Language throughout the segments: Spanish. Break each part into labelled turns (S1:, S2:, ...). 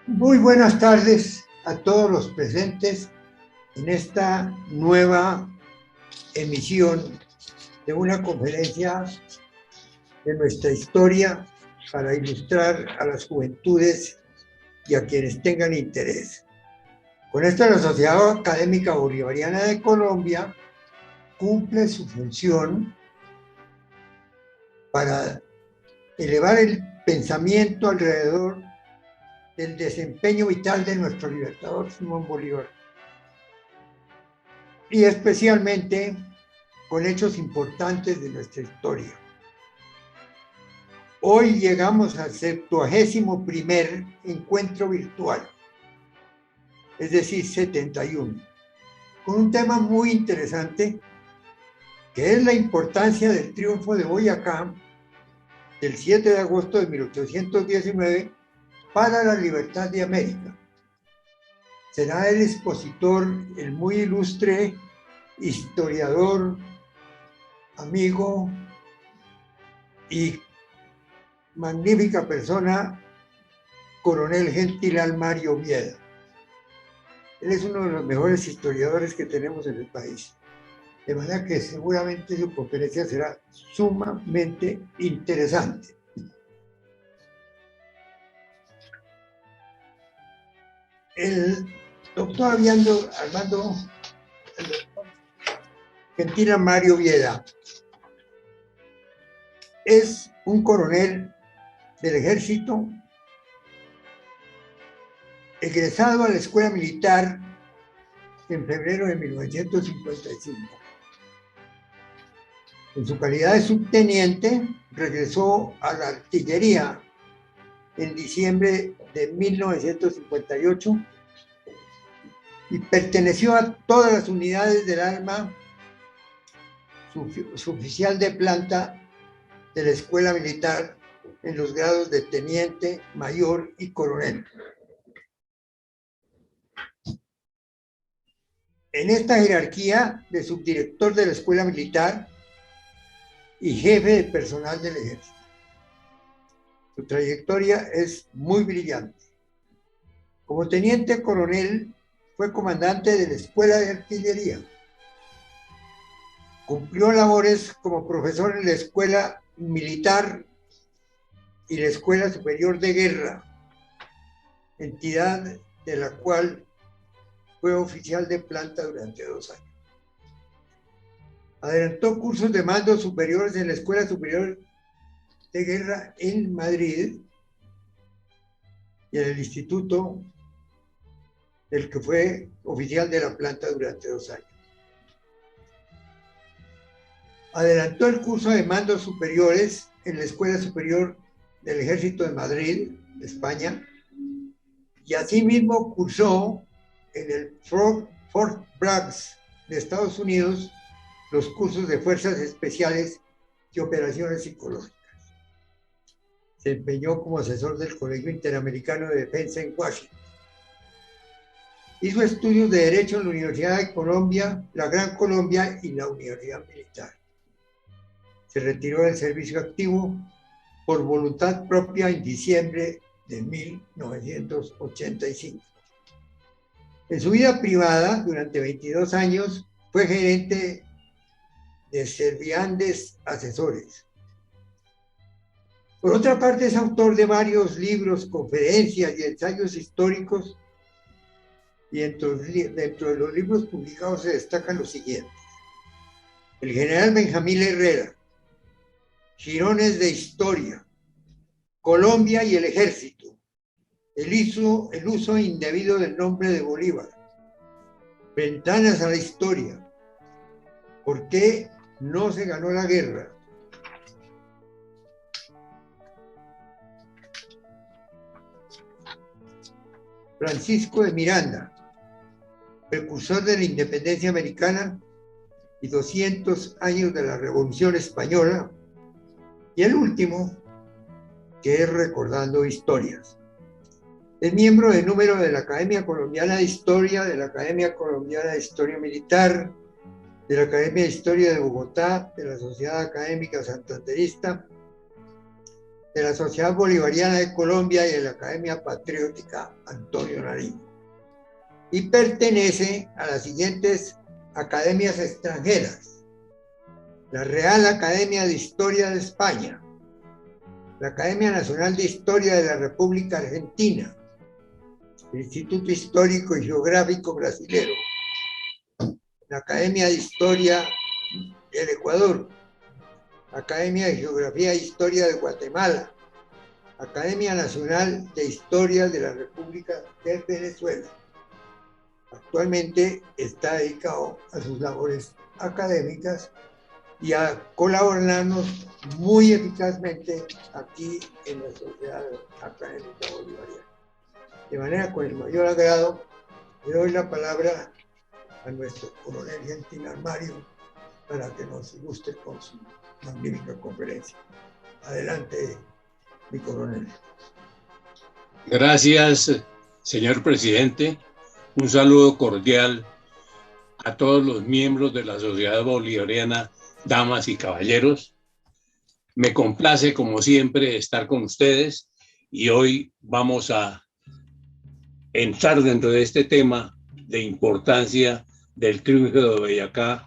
S1: Muy buenas tardes a todos los presentes en esta nueva emisión de una conferencia de nuestra historia para ilustrar a las juventudes y a quienes tengan interés. Con esto, la Sociedad Académica Bolivariana de Colombia cumple su función para elevar el pensamiento alrededor del desempeño vital de nuestro libertador Simón Bolívar, y especialmente con hechos importantes de nuestra historia. Hoy llegamos al 71º encuentro virtual, es decir, 71, con un tema muy interesante, que es la importancia del triunfo de Boyacá del 7 de agosto de 1819 para la libertad de América. Será el expositor, el muy ilustre historiador, amigo y magnífica persona, coronel Gentil Almario Vieda. Él es uno de los mejores historiadores que tenemos en el país. De manera que seguramente su conferencia será sumamente interesante. El doctor Armando Gentil Almario Vieda es un coronel del ejército, egresado a la escuela militar en febrero de 1955. En su calidad de subteniente, regresó a la artillería en diciembre de 1958 y perteneció a todas las unidades del arma suboficial de planta de la escuela militar en los grados de teniente, mayor y coronel. En esta jerarquía de subdirector de la escuela militar y jefe de personal del ejército. Su trayectoria es muy brillante. Como teniente coronel, fue comandante de la escuela de artillería. Cumplió labores como profesor en la escuela militar y la Escuela Superior de Guerra, entidad de la cual fue oficial de planta durante 2 años. Adelantó cursos de mandos superiores en la Escuela Superior de Guerra en Madrid y en el instituto del que fue oficial de la planta durante 2 años. Adelantó el curso de mandos superiores en la Escuela Superior del Ejército de Madrid, España, y asimismo cursó en el Fort Bragg de Estados Unidos los cursos de Fuerzas Especiales y Operaciones Psicológicas. Se empeñó como asesor del Colegio Interamericano de Defensa en Washington. Hizo estudios de Derecho en la Universidad de Colombia, la Gran Colombia y la Universidad Militar. Se retiró del servicio activo por voluntad propia en diciembre de 1985. En su vida privada, durante 22 años, fue gerente de Serviandes Asesores. Por otra parte, es autor de varios libros, conferencias y ensayos históricos, y dentro de los libros publicados se destacan los siguientes: El general Benjamín Herrera, Jirones de Historia, Colombia y el Ejército, el uso indebido del nombre de Bolívar, Ventanas a la Historia, ¿por qué no se ganó la guerra? Francisco de Miranda, precursor de la independencia americana y 200 años de la Revolución Española, y el último, que es Recordando Historias. Es miembro de número de la Academia Colombiana de Historia, de la Academia Colombiana de Historia Militar, de la Academia de Historia de Bogotá, de la Sociedad Académica Santanderista, de la Sociedad Bolivariana de Colombia y de la Academia Patriótica Antonio Nariño. Y pertenece a las siguientes academias extranjeras: la Real Academia de Historia de España, la Academia Nacional de Historia de la República Argentina, el Instituto Histórico y Geográfico Brasilero, la Academia de Historia del Ecuador, Academia de Geografía e Historia de Guatemala, Academia Nacional de Historia de la República de Venezuela. Actualmente está dedicado a sus labores académicas y a colaborarnos muy eficazmente aquí en la Sociedad Académica Bolivariana. De manera, con el mayor agrado, le doy la palabra a nuestro coronel Gentil Armario para que nos ilustre con su magnífica conferencia. Adelante, mi coronel.
S2: Gracias, señor presidente. Un saludo cordial a todos los miembros de la Sociedad Bolivariana, damas y caballeros. Me complace, como siempre, estar con ustedes y hoy vamos a entrar dentro de este tema de importancia del triunfo de Boyacá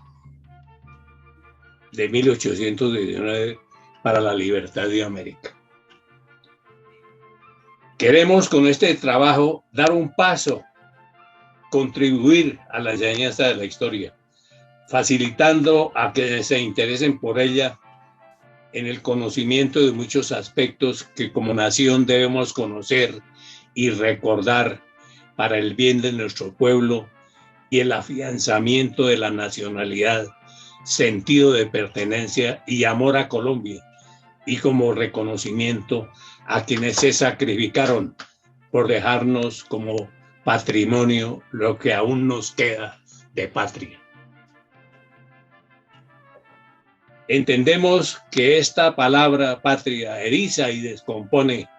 S2: de 1819 para la libertad de América. Queremos con este trabajo dar un paso, contribuir a la enseñanza de la historia, facilitando a que se interesen por ella en el conocimiento de muchos aspectos que como nación debemos conocer y recordar para el bien de nuestro pueblo y el afianzamiento de la nacionalidad, sentido de pertenencia y amor a Colombia, y como reconocimiento a quienes se sacrificaron por dejarnos como patrimonio lo que aún nos queda de patria. Entendemos que esta palabra patria eriza y descompone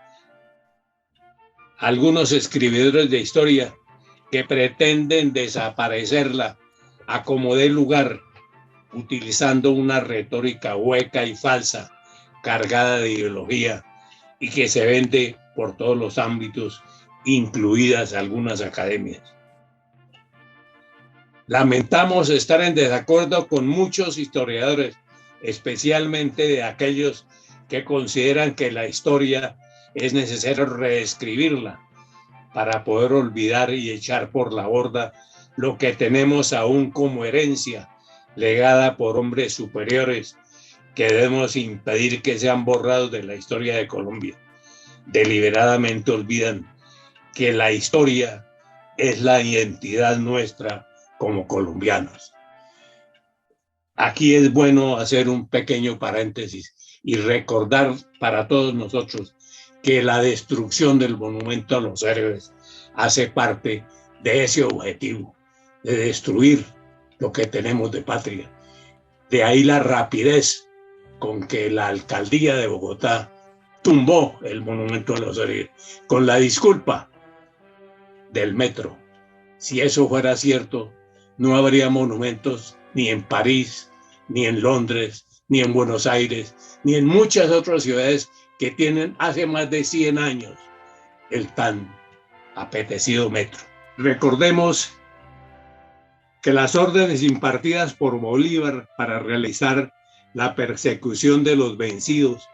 S2: a algunos escribidores de historia que pretenden desaparecerla a como dé lugar, utilizando una retórica hueca y falsa, cargada de ideología y que se vende por todos los ámbitos, incluidas algunas academias. Lamentamos estar en desacuerdo con muchos historiadores, especialmente de aquellos que consideran que la historia es necesario reescribirla para poder olvidar y echar por la borda lo que tenemos aún como herencia legada por hombres superiores que debemos impedir que sean borrados de la historia de Colombia. Deliberadamente olvidan que la historia es la identidad nuestra como colombianos. Aquí es bueno hacer un pequeño paréntesis y recordar para todos nosotros que la destrucción del monumento a los héroes hace parte de ese objetivo, de destruir lo que tenemos de patria. De ahí la rapidez con que la alcaldía de Bogotá tumbó el monumento a los héroes, con la disculpa del metro. Si eso fuera cierto, no habría monumentos ni en París, ni en Londres, ni en Buenos Aires, ni en muchas otras ciudades que tienen hace más de 100 años el tan apetecido metro. Recordemos que las órdenes impartidas por Bolívar para realizar la persecución de los vencidos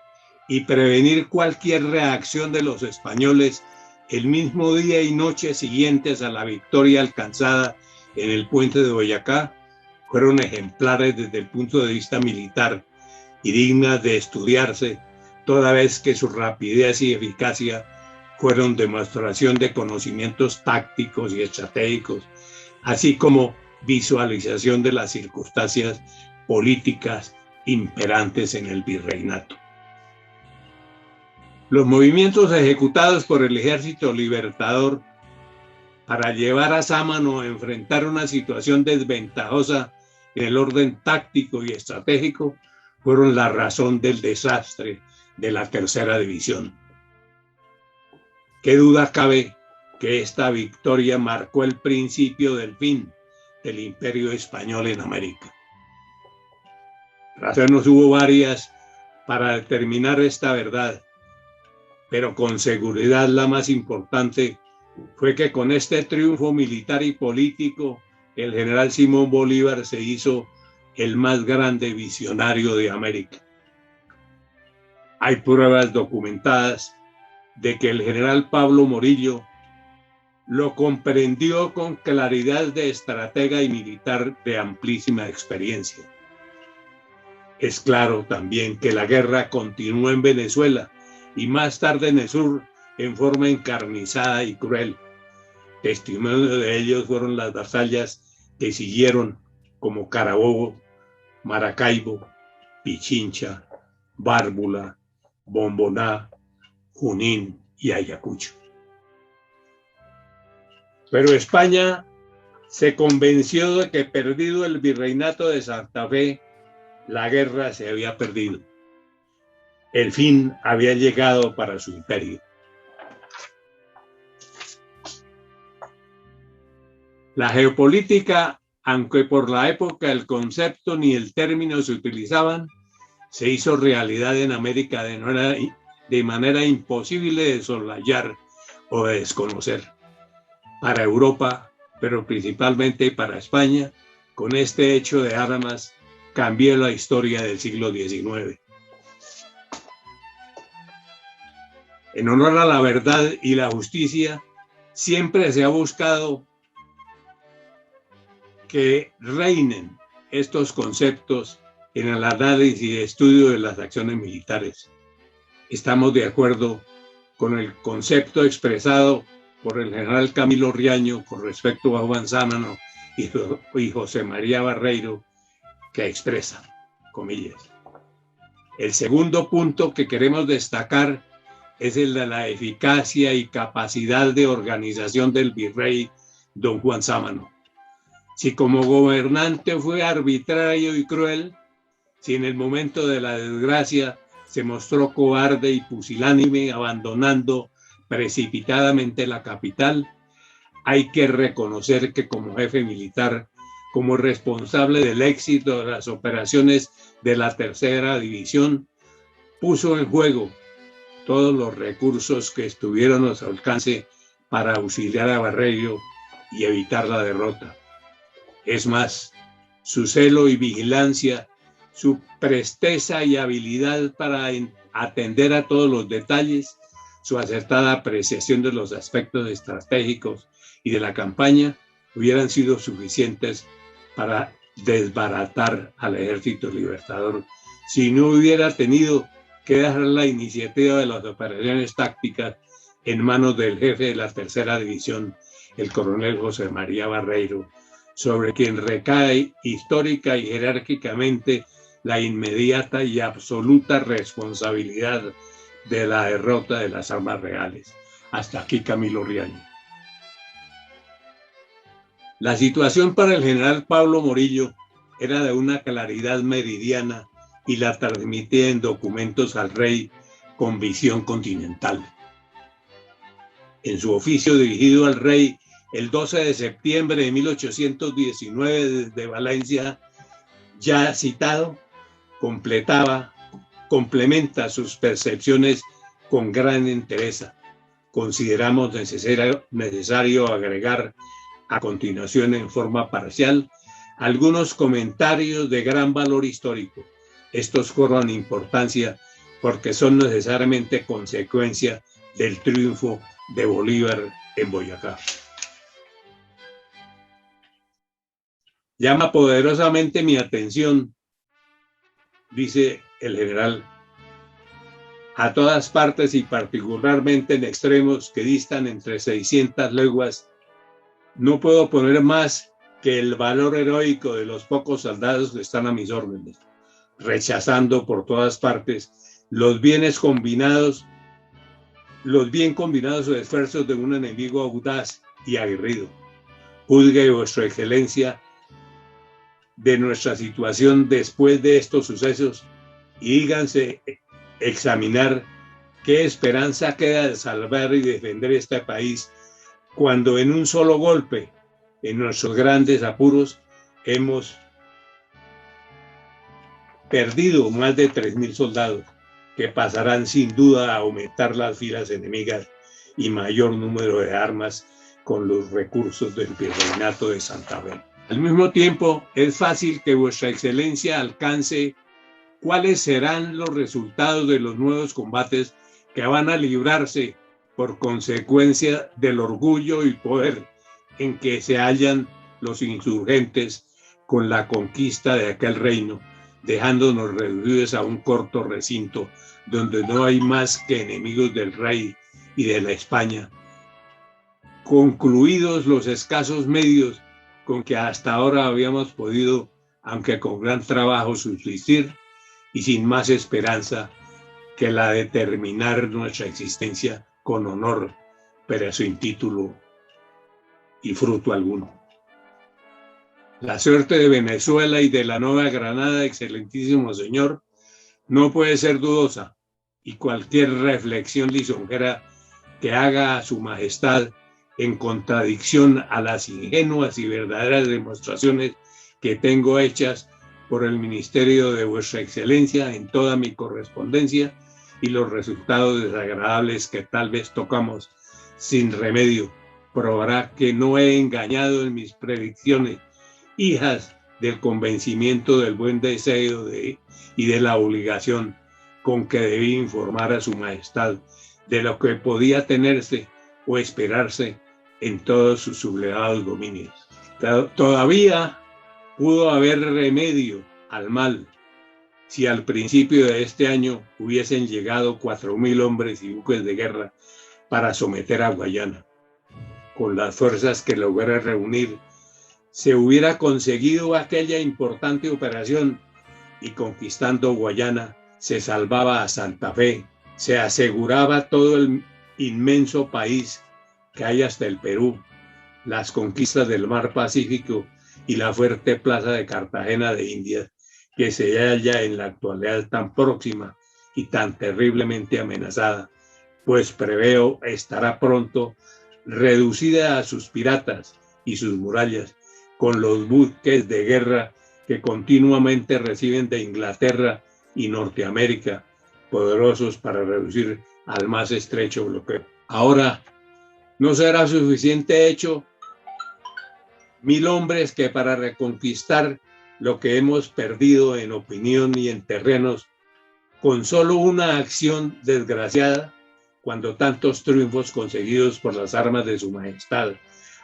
S2: y prevenir cualquier reacción de los españoles el mismo día y noche siguientes a la victoria alcanzada en el puente de Boyacá fueron ejemplares desde el punto de vista militar y dignas de estudiarse, toda vez que su rapidez y eficacia fueron demostración de conocimientos tácticos y estratégicos, así como visualización de las circunstancias políticas imperantes en el virreinato. Los movimientos ejecutados por el Ejército Libertador para llevar a Sámano a enfrentar una situación desventajosa en el orden táctico y estratégico fueron la razón del desastre de la Tercera División. ¿Qué duda cabe que esta victoria marcó el principio del fin del Imperio Español en América? Razones hubo varias para determinar esta verdad, pero con seguridad la más importante fue que con este triunfo militar y político, el general Simón Bolívar se hizo el más grande visionario de América. Hay pruebas documentadas de que el general Pablo Morillo lo comprendió con claridad de estratega y militar de amplísima experiencia. Es claro también que la guerra continuó en Venezuela y más tarde en el sur en forma encarnizada y cruel. Testimonio de ellos fueron las batallas que siguieron, como Carabobo, Maracaibo, Pichincha, Bárbula, Bomboná, Junín y Ayacucho. Pero España se convenció de que, perdido el virreinato de Santa Fe, la guerra se había perdido. El fin había llegado para su imperio. La geopolítica, aunque por la época el concepto ni el término se utilizaban, se hizo realidad en América de manera imposible de soslayar o de desconocer. Para Europa, pero principalmente para España, con este hecho de armas cambió la historia del siglo XIX. En honor a la verdad y la justicia, siempre se ha buscado que reinen estos conceptos en el análisis y estudio de las acciones militares. Estamos de acuerdo con el concepto expresado por el general Camilo Riaño con respecto a Juan Sámano y José María Barreiro, que expresa, comillas. El segundo punto que queremos destacar es el de la eficacia y capacidad de organización del virrey don Juan Sámano. Si como gobernante fue arbitrario y cruel, si en el momento de la desgracia se mostró cobarde y pusilánime, abandonando precipitadamente la capital, hay que reconocer que como jefe militar, como responsable del éxito de las operaciones de la Tercera División, puso en juego todos los recursos que estuvieron a su alcance para auxiliar a Barreiro y evitar la derrota. Es más, su celo y vigilancia, su presteza y habilidad para atender a todos los detalles, su acertada apreciación de los aspectos estratégicos y de la campaña hubieran sido suficientes para desbaratar al Ejército Libertador si no hubiera tenido que dejar la iniciativa de las operaciones tácticas en manos del jefe de la Tercera División, el coronel José María Barreiro, sobre quien recae histórica y jerárquicamente la inmediata y absoluta responsabilidad de la derrota de las armas reales. Hasta aquí Camilo Riaño. La situación para el general Pablo Morillo era de una claridad meridiana y la transmitía en documentos al rey con visión continental. En su oficio dirigido al rey el 12 de septiembre de 1819 desde Valencia, ya citado, complementa sus percepciones con gran entereza. Consideramos necesario agregar a continuación en forma parcial algunos comentarios de gran valor histórico. Estos cobran importancia porque son necesariamente consecuencia del triunfo de Bolívar en Boyacá. Llama poderosamente mi atención, dice el general, a todas partes y particularmente en extremos que distan entre 600 leguas, no puedo poner más que el valor heroico de los pocos soldados que están a mis órdenes, rechazando por todas partes los bien combinados o esfuerzos de un enemigo audaz y aguerrido. Juzgue vuestra excelencia de nuestra situación después de estos sucesos y díganse examinar qué esperanza queda de salvar y defender este país cuando en un solo golpe, en nuestros grandes apuros, hemos perdido más de 3.000 soldados, que pasarán sin duda a aumentar las filas enemigas y mayor número de armas con los recursos del Virreinato de Santa Fe. Al mismo tiempo, es fácil que Vuestra Excelencia alcance cuáles serán los resultados de los nuevos combates que van a librarse por consecuencia del orgullo y poder en que se hallan los insurgentes con la conquista de aquel reino, dejándonos reducidos a un corto recinto donde no hay más que enemigos del rey y de la España. Concluidos los escasos medios con que hasta ahora habíamos podido, aunque con gran trabajo, subsistir, y sin más esperanza que la de terminar nuestra existencia con honor, pero sin título y fruto alguno. La suerte de Venezuela y de la Nueva Granada, excelentísimo señor, no puede ser dudosa, y cualquier reflexión lisonjera que haga a su majestad en contradicción a las ingenuas y verdaderas demostraciones que tengo hechas por el ministerio de Vuestra Excelencia en toda mi correspondencia y los resultados desagradables que tal vez tocamos sin remedio, probará que no he engañado en mis predicciones, hijas del convencimiento del buen deseo y de la obligación con que debí informar a su majestad de lo que podía tenerse o esperarse en todos sus sublevados dominios. Todavía pudo haber remedio al mal si al principio de este año hubiesen llegado 4.000 hombres y buques de guerra para someter a Guayana. Con las fuerzas que logré reunir, se hubiera conseguido aquella importante operación y conquistando Guayana se salvaba a Santa Fe, se aseguraba todo el inmenso país que hay hasta el Perú, las conquistas del mar Pacífico y la fuerte plaza de Cartagena de Indias, que se halla en la actualidad tan próxima y tan terriblemente amenazada, pues preveo estará pronto reducida a sus piratas y sus murallas, con los buques de guerra que continuamente reciben de Inglaterra y Norteamérica, poderosos para reducir al más estrecho bloqueo. Ahora, no será suficiente hecho 1.000 hombres que para reconquistar lo que hemos perdido en opinión y en terrenos, con solo una acción desgraciada, cuando tantos triunfos conseguidos por las armas de su majestad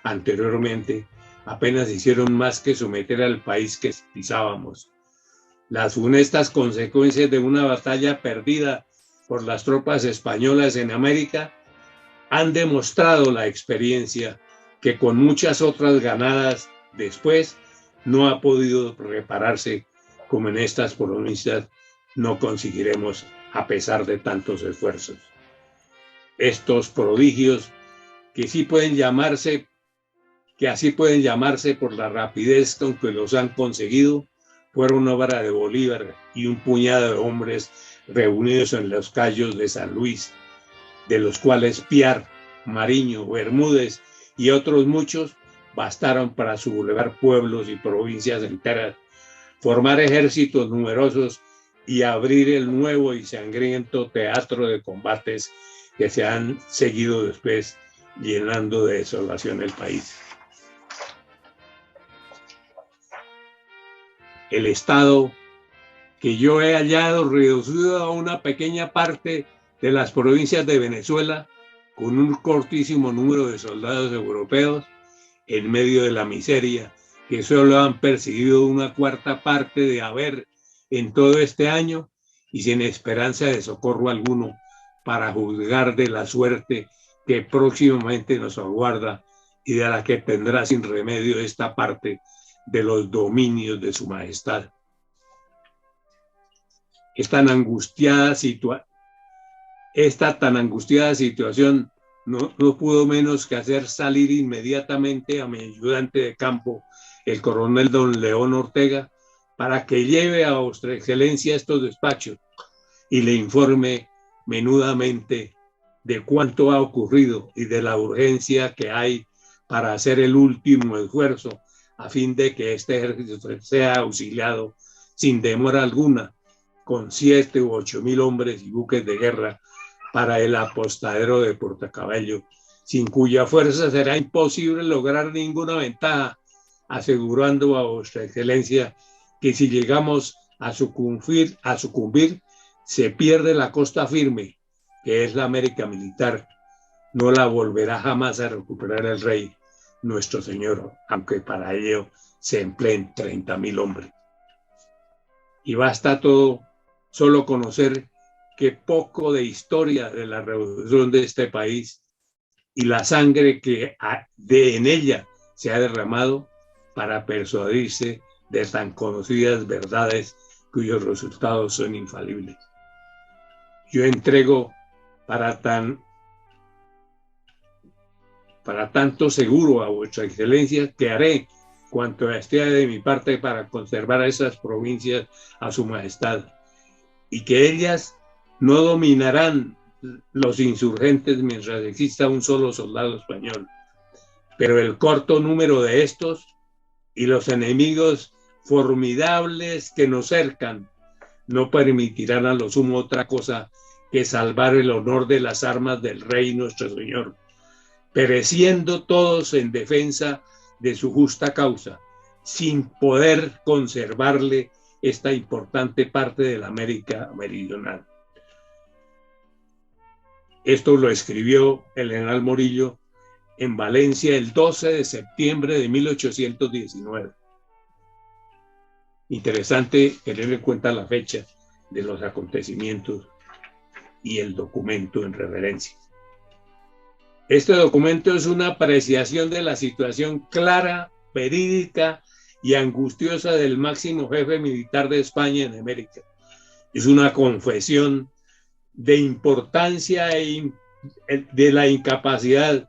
S2: anteriormente apenas hicieron más que someter al país que pisábamos. Las funestas consecuencias de una batalla perdida por las tropas españolas en América han demostrado la experiencia que con muchas otras ganadas después no ha podido repararse, como en estas provincias no conseguiremos a pesar de tantos esfuerzos. Estos prodigios que así pueden llamarse por la rapidez con que los han conseguido, fueron obra de Bolívar y un puñado de hombres reunidos en los cayos de San Luis, de los cuales Piar, Mariño, Bermúdez y otros muchos bastaron para sublevar pueblos y provincias enteras, formar ejércitos numerosos y abrir el nuevo y sangriento teatro de combates que se han seguido después, llenando de desolación el país. El Estado que yo he hallado reducido a una pequeña parte de las provincias de Venezuela, con un cortísimo número de soldados europeos, en medio de la miseria que solo han percibido una cuarta parte de haber en todo este año y sin esperanza de socorro alguno para juzgar de la suerte que próximamente nos aguarda y de la que tendrá sin remedio esta parte de los dominios de su majestad. Esta tan angustiada situación no pudo menos que hacer salir inmediatamente a mi ayudante de campo, el coronel don León Ortega, para que lleve a Vuestra Excelencia estos despachos y le informe menudamente de cuánto ha ocurrido y de la urgencia que hay para hacer el último esfuerzo a fin de que este ejército sea auxiliado sin demora alguna con 7 u 8 mil hombres y buques de guerra para el apostadero de Portacabello, sin cuya fuerza será imposible lograr ninguna ventaja, asegurando a vuestra excelencia que si llegamos a sucumbir, se pierde la costa firme, que es la América militar. No la volverá jamás a recuperar el rey, nuestro señor, aunque para ello se empleen 30.000 hombres. Y basta todo solo conocer que poco de historia de la revolución de este país y la sangre que en ella se ha derramado para persuadirse de tan conocidas verdades cuyos resultados son infalibles. Yo entrego para tanto seguro a vuestra excelencia que haré cuanto esté de mi parte para conservar esas provincias a su majestad, y que ellas no dominarán los insurgentes mientras exista un solo soldado español, pero el corto número de estos y los enemigos formidables que nos cercan no permitirán a lo sumo otra cosa que salvar el honor de las armas del rey nuestro señor, pereciendo todos en defensa de su justa causa, sin poder conservarle esta importante parte de la América meridional. Esto lo escribió el general Morillo en Valencia el 12 de septiembre de 1819. Interesante tener en cuenta la fecha de los acontecimientos y el documento en referencia. Este documento es una apreciación de la situación clara, verídica y angustiosa del máximo jefe militar de España en América. Es una confesión de importancia de la incapacidad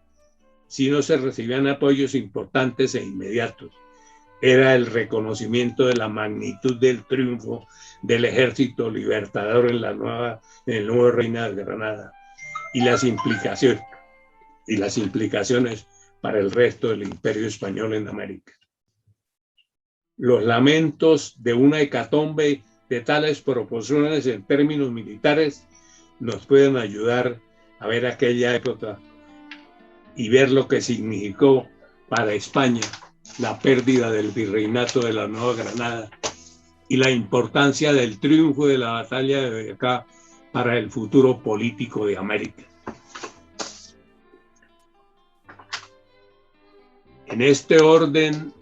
S2: si no se recibían apoyos importantes e inmediatos. Era el reconocimiento de la magnitud del triunfo del ejército libertador en el nuevo Reino de Granada y las implicaciones para el resto del imperio español en América. Los lamentos de una hecatombe de tales proporciones en términos militares nos pueden ayudar a ver aquella época y ver lo que significó para España la pérdida del virreinato de la Nueva Granada y la importancia del triunfo de la batalla de Boyacá para el futuro político de América. En este orden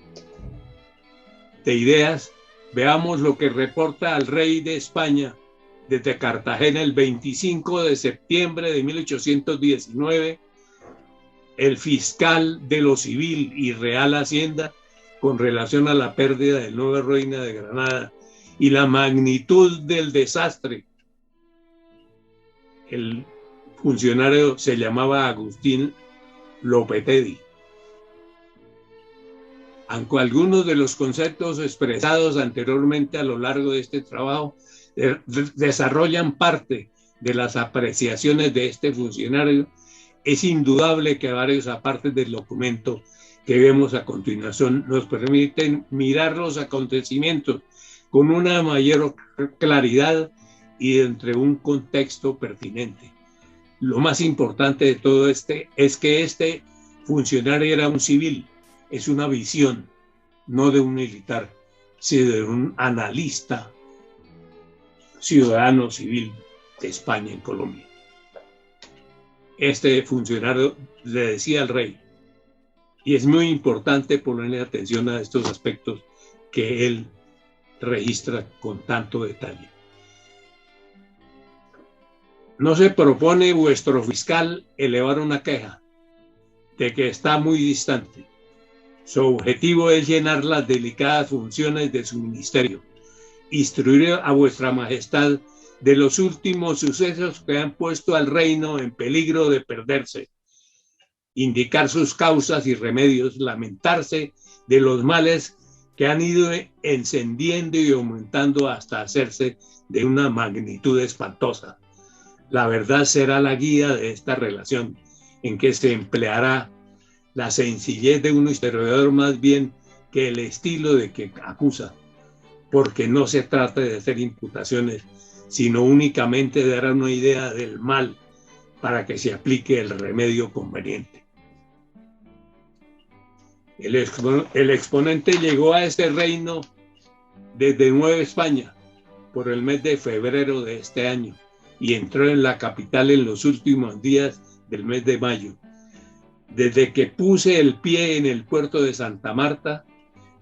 S2: de ideas, veamos lo que reporta al rey de España desde Cartagena el 25 de septiembre de 1819, el fiscal de lo civil y Real Hacienda con relación a la pérdida del nuevo Reino de Granada y la magnitud del desastre. El funcionario se llamaba Agustín Lopetegui. Aunque algunos de los conceptos expresados anteriormente a lo largo de este trabajo desarrollan parte de las apreciaciones de este funcionario, es indudable que varios apartes del documento que vemos a continuación nos permiten mirar los acontecimientos con una mayor claridad y entre un contexto pertinente. Lo más importante de todo es que este funcionario era un civil, es una visión, no de un militar, sino de un analista, ciudadano civil de España en Colombia. Este funcionario le decía al rey, y es muy importante ponerle atención a estos aspectos que él registra con tanto detalle. No se propone vuestro fiscal elevar una queja de que está muy distante. Su objetivo es llenar las delicadas funciones de su ministerio, instruir a vuestra majestad de los últimos sucesos que han puesto al reino en peligro de perderse, indicar sus causas y remedios, lamentarse de los males que han ido encendiendo y aumentando hasta hacerse de una magnitud espantosa. La verdad será la guía de esta relación, en que se empleará la sencillez de un historiador más bien que el estilo de que acusa. porque no se trata de hacer imputaciones, sino únicamente de dar una idea del mal para que se aplique el remedio conveniente. El exponente llegó a este reino desde Nueva España por el mes de febrero de este año y entró en la capital en los últimos días del mes de mayo. Desde que puse el pie en el puerto de Santa Marta,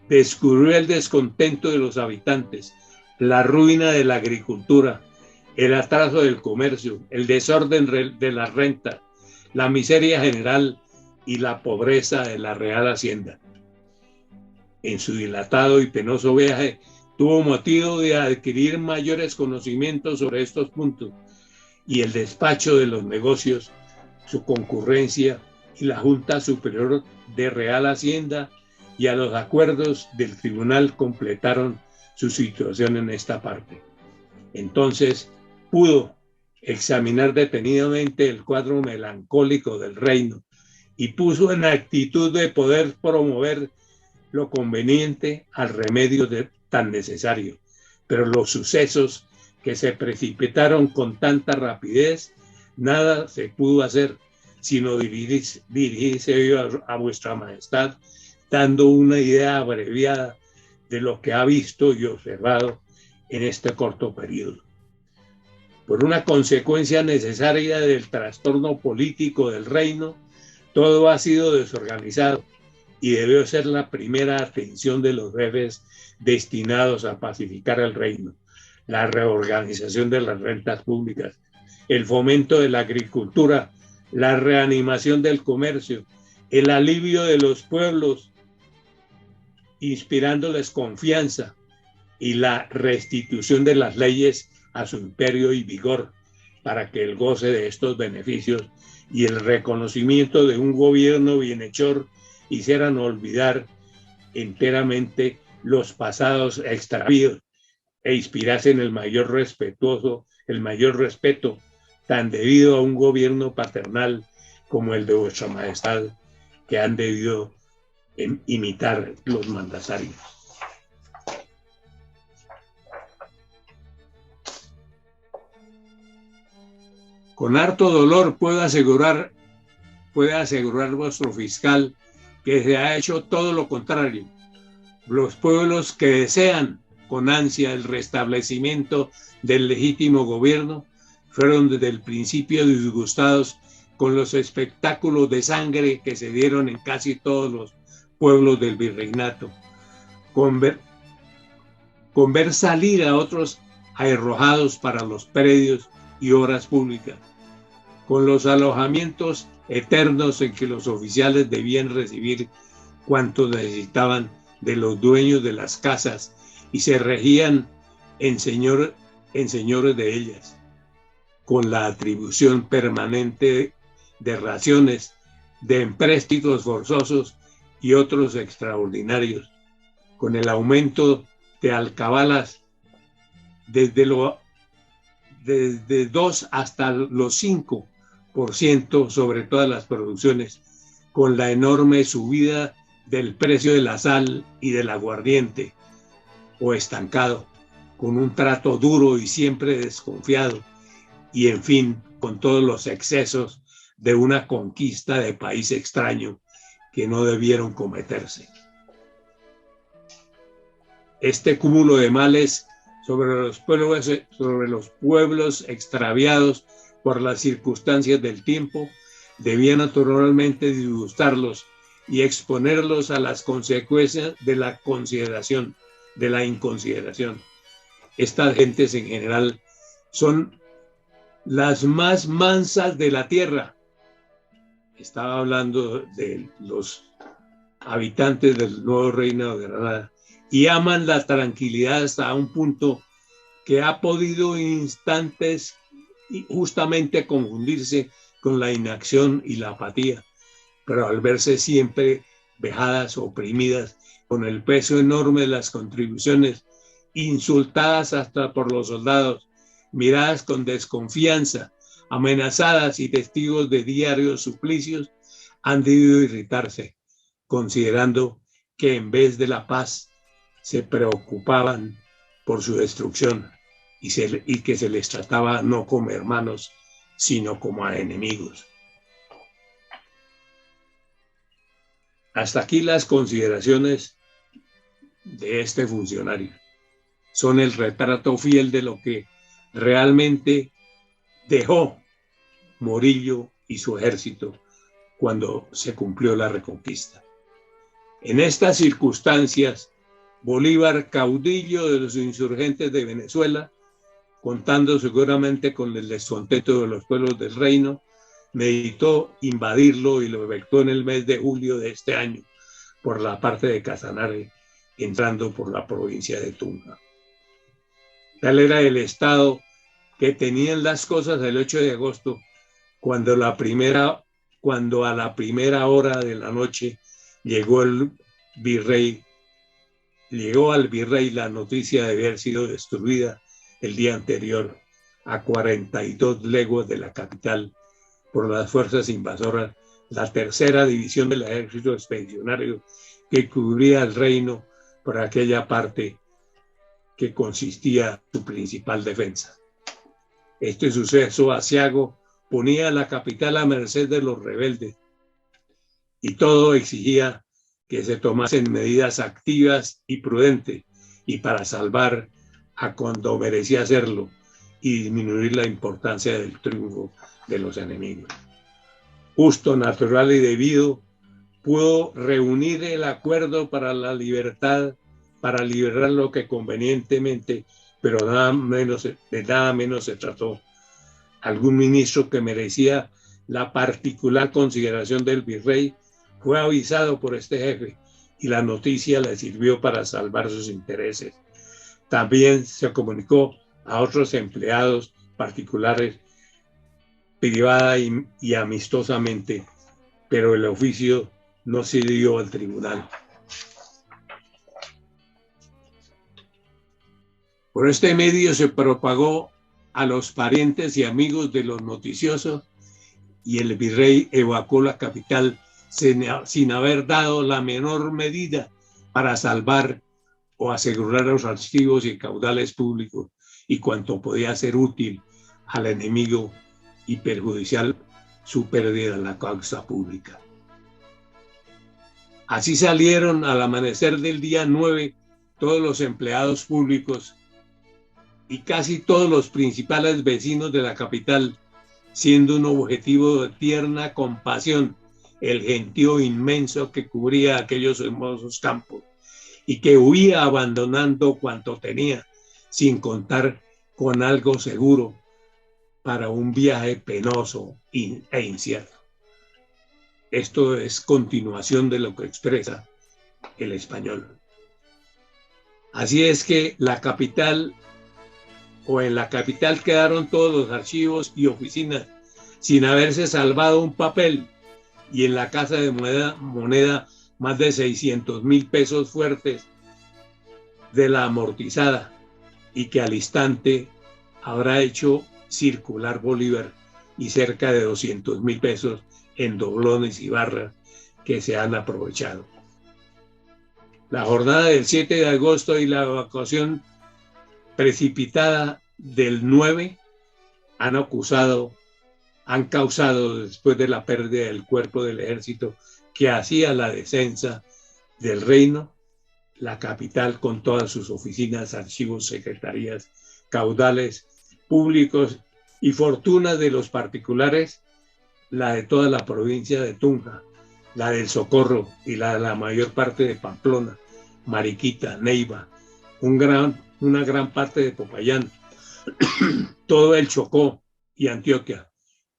S2: descubrió el descontento de los habitantes, la ruina de la agricultura, el atraso del comercio, el desorden de la renta, la miseria general y la pobreza de la Real Hacienda. En su dilatado y penoso viaje, tuvo motivo de adquirir mayores conocimientos sobre estos puntos y el despacho de los negocios, su concurrencia y la Junta Superior de Real Hacienda y a los acuerdos del tribunal completaron su situación en esta parte. Entonces pudo examinar detenidamente el cuadro melancólico del reino y puso en actitud de poder promover lo conveniente al remedio tan necesario. Pero los sucesos que se precipitaron con tanta rapidez, nada se pudo hacer, sino dirigirse a vuestra majestad, dando una idea abreviada de lo que ha visto y observado en este corto periodo. Por una consecuencia necesaria del trastorno político del reino, todo ha sido desorganizado y debió ser la primera atención de los jefes destinados a pacificar el reino, la reorganización de las rentas públicas, el fomento de la agricultura, la reanimación del comercio, el alivio de los pueblos, inspirándoles confianza y la restitución de las leyes a su imperio y vigor para que el goce de estos beneficios y el reconocimiento de un gobierno bienhechor hicieran olvidar enteramente los pasados extravíos e inspirasen el mayor respeto tan debido a un gobierno paternal como el de vuestra majestad, que han debido imitar los mandatarios. Con harto dolor puede asegurar vuestro fiscal que se ha hecho todo lo contrario. Los pueblos que desean con ansia el restablecimiento del legítimo gobierno fueron desde el principio disgustados con los espectáculos de sangre que se dieron en casi todos los pueblos del virreinato, con ver salir a otros arrojados para los predios y obras públicas, con los alojamientos eternos en que los oficiales debían recibir cuanto necesitaban de los dueños de las casas y se regían en señores de ellas, con la atribución permanente de raciones, de empréstitos forzosos y otros extraordinarios, con el aumento de alcabalas desde 2 hasta los 5% sobre todas las producciones, con la enorme subida del precio de la sal y del aguardiente, o estancado, con un trato duro y siempre desconfiado, y en fin, con todos los excesos de una conquista de país extraño que no debieron cometerse. Este cúmulo de males sobre los pueblos extraviados por las circunstancias del tiempo debía naturalmente disgustarlos y exponerlos a las consecuencias de la inconsideración. Estas gentes en general son las más mansas de la tierra. Estaba hablando de los habitantes del nuevo reino de Granada, y aman la tranquilidad hasta un punto que ha podido en instantes justamente confundirse con la inacción y la apatía, pero al verse siempre vejadas, oprimidas, con el peso enorme de las contribuciones, insultadas hasta por los soldados, miradas con desconfianza, amenazadas y testigos de diarios suplicios, han debido irritarse, considerando que en vez de la paz se preocupaban por su destrucción y que se les trataba no como hermanos, sino como a enemigos. Hasta aquí las consideraciones de este funcionario. Son el retrato fiel de lo que realmente dejó Morillo y su ejército cuando se cumplió la reconquista. En estas circunstancias, Bolívar, caudillo de los insurgentes de Venezuela, contando seguramente con el descontento de los pueblos del reino, meditó invadirlo y lo efectuó en el mes de julio de este año por la parte de Casanare, entrando por la provincia de Tunja. Tal era el estado que tenían las cosas el 8 de agosto, cuando a la primera hora de la noche llegó al virrey la noticia de haber sido destruida el día anterior a 42 leguas de la capital por las fuerzas invasoras, la tercera división del ejército expedicionario que cubría el reino por aquella parte que consistía su principal defensa. Este suceso aciago ponía a la capital a merced de los rebeldes y todo exigía que se tomasen medidas activas y prudentes y para salvar a cuando merecía hacerlo y disminuir la importancia del triunfo de los enemigos. Justo, natural y debido, pudo reunir el acuerdo para la libertad, para liberar lo que convenientemente, pero de nada menos se trató. Algún ministro que merecía la particular consideración del virrey fue avisado por este jefe y la noticia le sirvió para salvar sus intereses. También se comunicó a otros empleados particulares privada y amistosamente, pero el oficio no se dio al tribunal. Por este medio se propagó a los parientes y amigos de los noticiosos y el virrey evacuó la capital sin haber dado la menor medida para salvar o asegurar los archivos y caudales públicos y cuanto podía ser útil al enemigo y perjudicial su pérdida en la causa pública. Así salieron al amanecer del día 9 todos los empleados públicos y casi todos los principales vecinos de la capital, siendo un objetivo de tierna compasión el gentío inmenso que cubría aquellos hermosos campos y que huía abandonando cuanto tenía, sin contar con algo seguro para un viaje penoso e incierto. Esto es continuación de lo que expresa el Español. Así es que en la capital quedaron todos los archivos y oficinas sin haberse salvado un papel, y en la casa de moneda más de 600,000 pesos fuertes de la amortizada, y que al instante habrá hecho circular Bolívar, y cerca de 200,000 pesos en doblones y barras que se han aprovechado. La jornada del 7 de agosto y la evacuación precipitada del 9 han causado, después de la pérdida del cuerpo del ejército que hacía la defensa del reino, la capital con todas sus oficinas, archivos, secretarías, caudales públicos y fortunas de los particulares, la de toda la provincia de Tunja, la del Socorro y la de la mayor parte de Pamplona, Mariquita, Neiva, una gran parte de Popayán, todo el Chocó y Antioquia,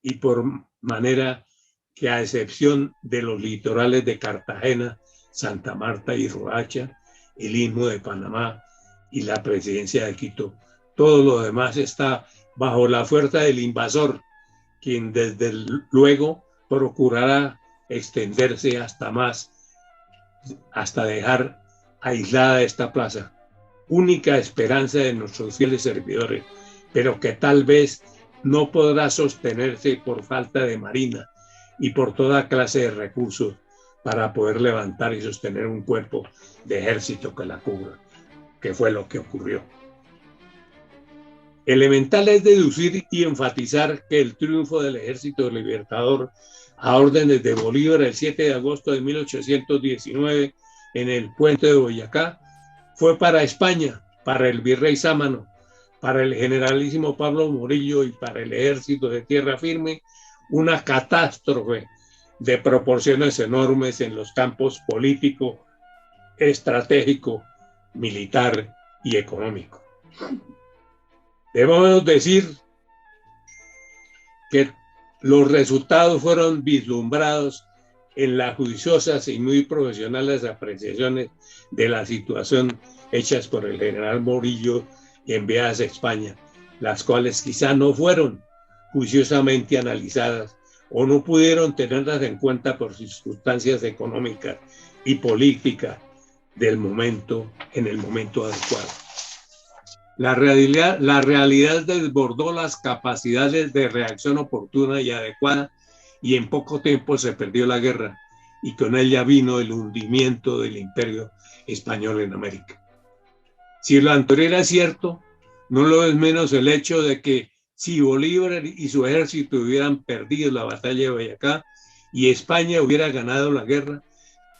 S2: y por manera que a excepción de los litorales de Cartagena, Santa Marta y Riohacha, el Istmo de Panamá y la presidencia de Quito, todo lo demás está bajo la fuerza del invasor, quien desde luego procurará extenderse hasta dejar aislada esta plaza, única esperanza de nuestros fieles servidores, pero que tal vez no podrá sostenerse por falta de marina y por toda clase de recursos para poder levantar y sostener un cuerpo de ejército que la cubra, que fue lo que ocurrió. Elemental es deducir y enfatizar que el triunfo del Ejército Libertador a órdenes de Bolívar el 7 de agosto de 1819 en el puente de Boyacá fue para España, para el virrey Sámano, para el generalísimo Pablo Morillo y para el ejército de tierra firme, una catástrofe de proporciones enormes en los campos político, estratégico, militar y económico. Debemos decir que los resultados fueron vislumbrados en las juiciosas y muy profesionales apreciaciones de la situación hechas por el general Morillo y enviadas a España, las cuales quizá no fueron juiciosamente analizadas o no pudieron tenerlas en cuenta por circunstancias económicas y políticas del momento, en el momento adecuado. La realidad desbordó las capacidades de reacción oportuna y adecuada, y en poco tiempo se perdió la guerra, y con ella vino el hundimiento del imperio español en América. Si lo anterior era cierto, no lo es menos el hecho de que si Bolívar y su ejército hubieran perdido la batalla de Boyacá y España hubiera ganado la guerra,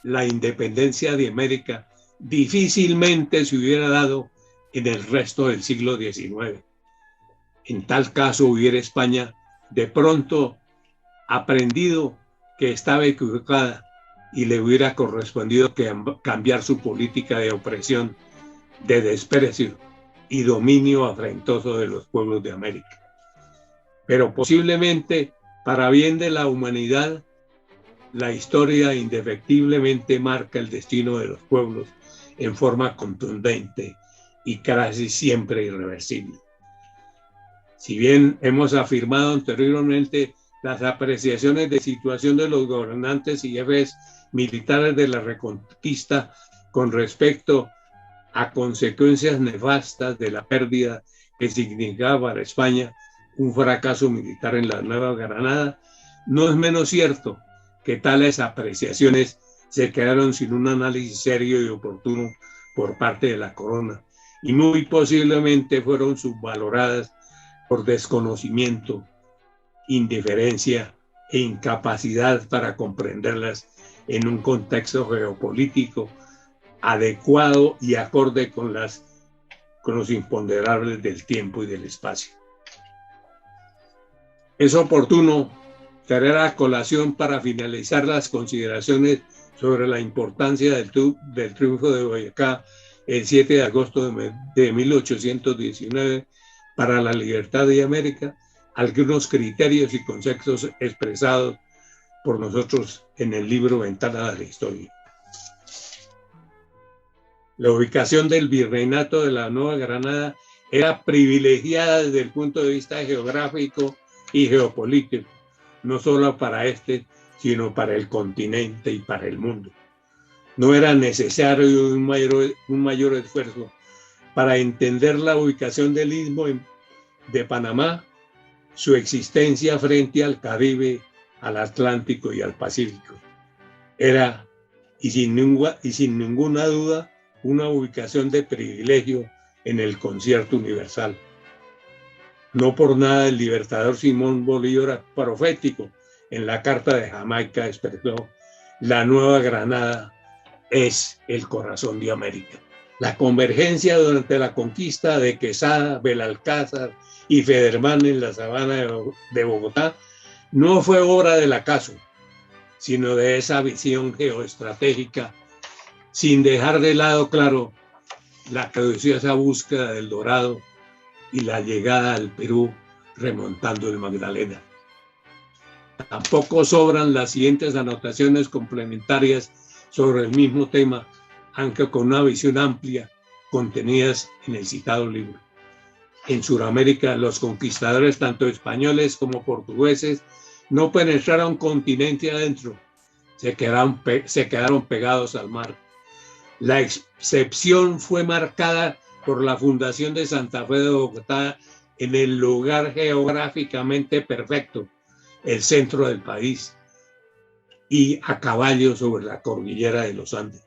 S2: la independencia de América difícilmente se hubiera dado en el resto del siglo XIX. En tal caso hubiera España de pronto aprendido que estaba equivocada y le hubiera correspondido cambiar su política de opresión, de desprecio y dominio afrentoso de los pueblos de América. Pero posiblemente, para bien de la humanidad, la historia indefectiblemente marca el destino de los pueblos en forma contundente y casi siempre irreversible. Si bien hemos afirmado anteriormente las apreciaciones de situación de los gobernantes y jefes militares de la Reconquista con respecto a consecuencias nefastas de la pérdida que significaba para España un fracaso militar en la Nueva Granada, no es menos cierto que tales apreciaciones se quedaron sin un análisis serio y oportuno por parte de la corona, y muy posiblemente fueron subvaloradas por desconocimiento, indiferencia e incapacidad para comprenderlas en un contexto geopolítico adecuado y acorde con los imponderables del tiempo y del espacio. Es oportuno traer a colación para finalizar las consideraciones sobre la importancia del triunfo de Boyacá el 7 de agosto de 1819 para la libertad de América, algunos criterios y conceptos expresados por nosotros en el libro Ventana de la Historia. La ubicación del virreinato de la Nueva Granada era privilegiada desde el punto de vista geográfico y geopolítico, no solo para este, sino para el continente y para el mundo. No era necesario un mayor esfuerzo para entender la ubicación del Istmo de Panamá, su existencia frente al Caribe, al Atlántico y al Pacífico. Era, y sin ninguna duda, una ubicación de privilegio en el concierto universal. No por nada el libertador Simón Bolívar, profético, en la Carta de Jamaica expresó: la Nueva Granada es el corazón de América. La convergencia durante la conquista de Quesada, Belalcázar y Federman en la sabana de Bogotá no fue obra del acaso, sino de esa visión geoestratégica, sin dejar de lado, claro, la caduciosa búsqueda del Dorado y la llegada al Perú remontando el Magdalena. Tampoco sobran las siguientes anotaciones complementarias sobre el mismo tema, aunque con una visión amplia, contenidas en el citado libro. En Sudamérica, los conquistadores, tanto españoles como portugueses, no penetraron continente adentro, se quedaron pegados al mar. La excepción fue marcada por la fundación de Santa Fe de Bogotá en el lugar geográficamente perfecto, el centro del país, y a caballo sobre la cordillera de los Andes.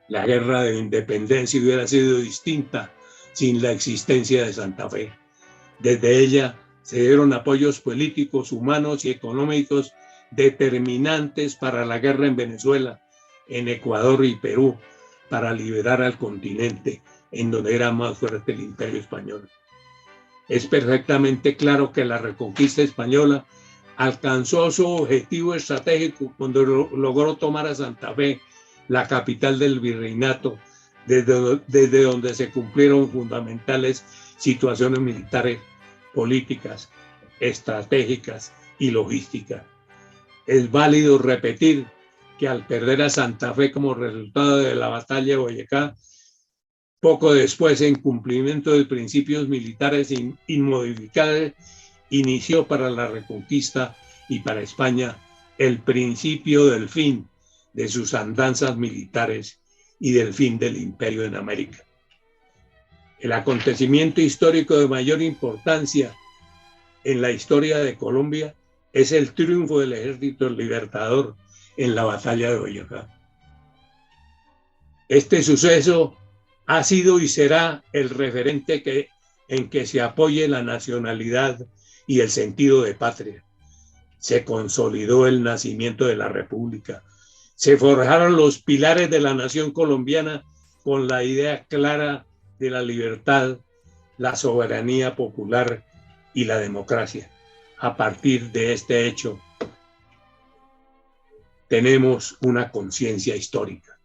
S2: La guerra de independencia hubiera sido distinta sin la existencia de Santa Fe, Desde ella se dieron apoyos políticos, humanos y económicos determinantes para la guerra en Venezuela, en Ecuador y Perú, para liberar al continente en donde era más fuerte el Imperio español. Es perfectamente claro que la reconquista española alcanzó su objetivo estratégico cuando logró tomar a Santa Fe, la capital del virreinato, desde donde se cumplieron fundamentales situaciones militares, políticas, estratégicas y logísticas. Es válido repetir que al perder a Santa Fe como resultado de la batalla de Boyacá, poco después, en cumplimiento de principios militares inmodificables, inició para la reconquista y para España el principio del fin de sus andanzas militares y del fin del imperio en América. El acontecimiento histórico de mayor importancia en la historia de Colombia es el triunfo del Ejército Libertador en la batalla de Boyacá. Este suceso ha sido y será el referente en que se apoye la nacionalidad y el sentido de patria. Se consolidó el nacimiento de la República. Se forjaron los pilares de la nación colombiana con la idea clara de la libertad, la soberanía popular y la democracia. A partir de este hecho, tenemos una conciencia histórica.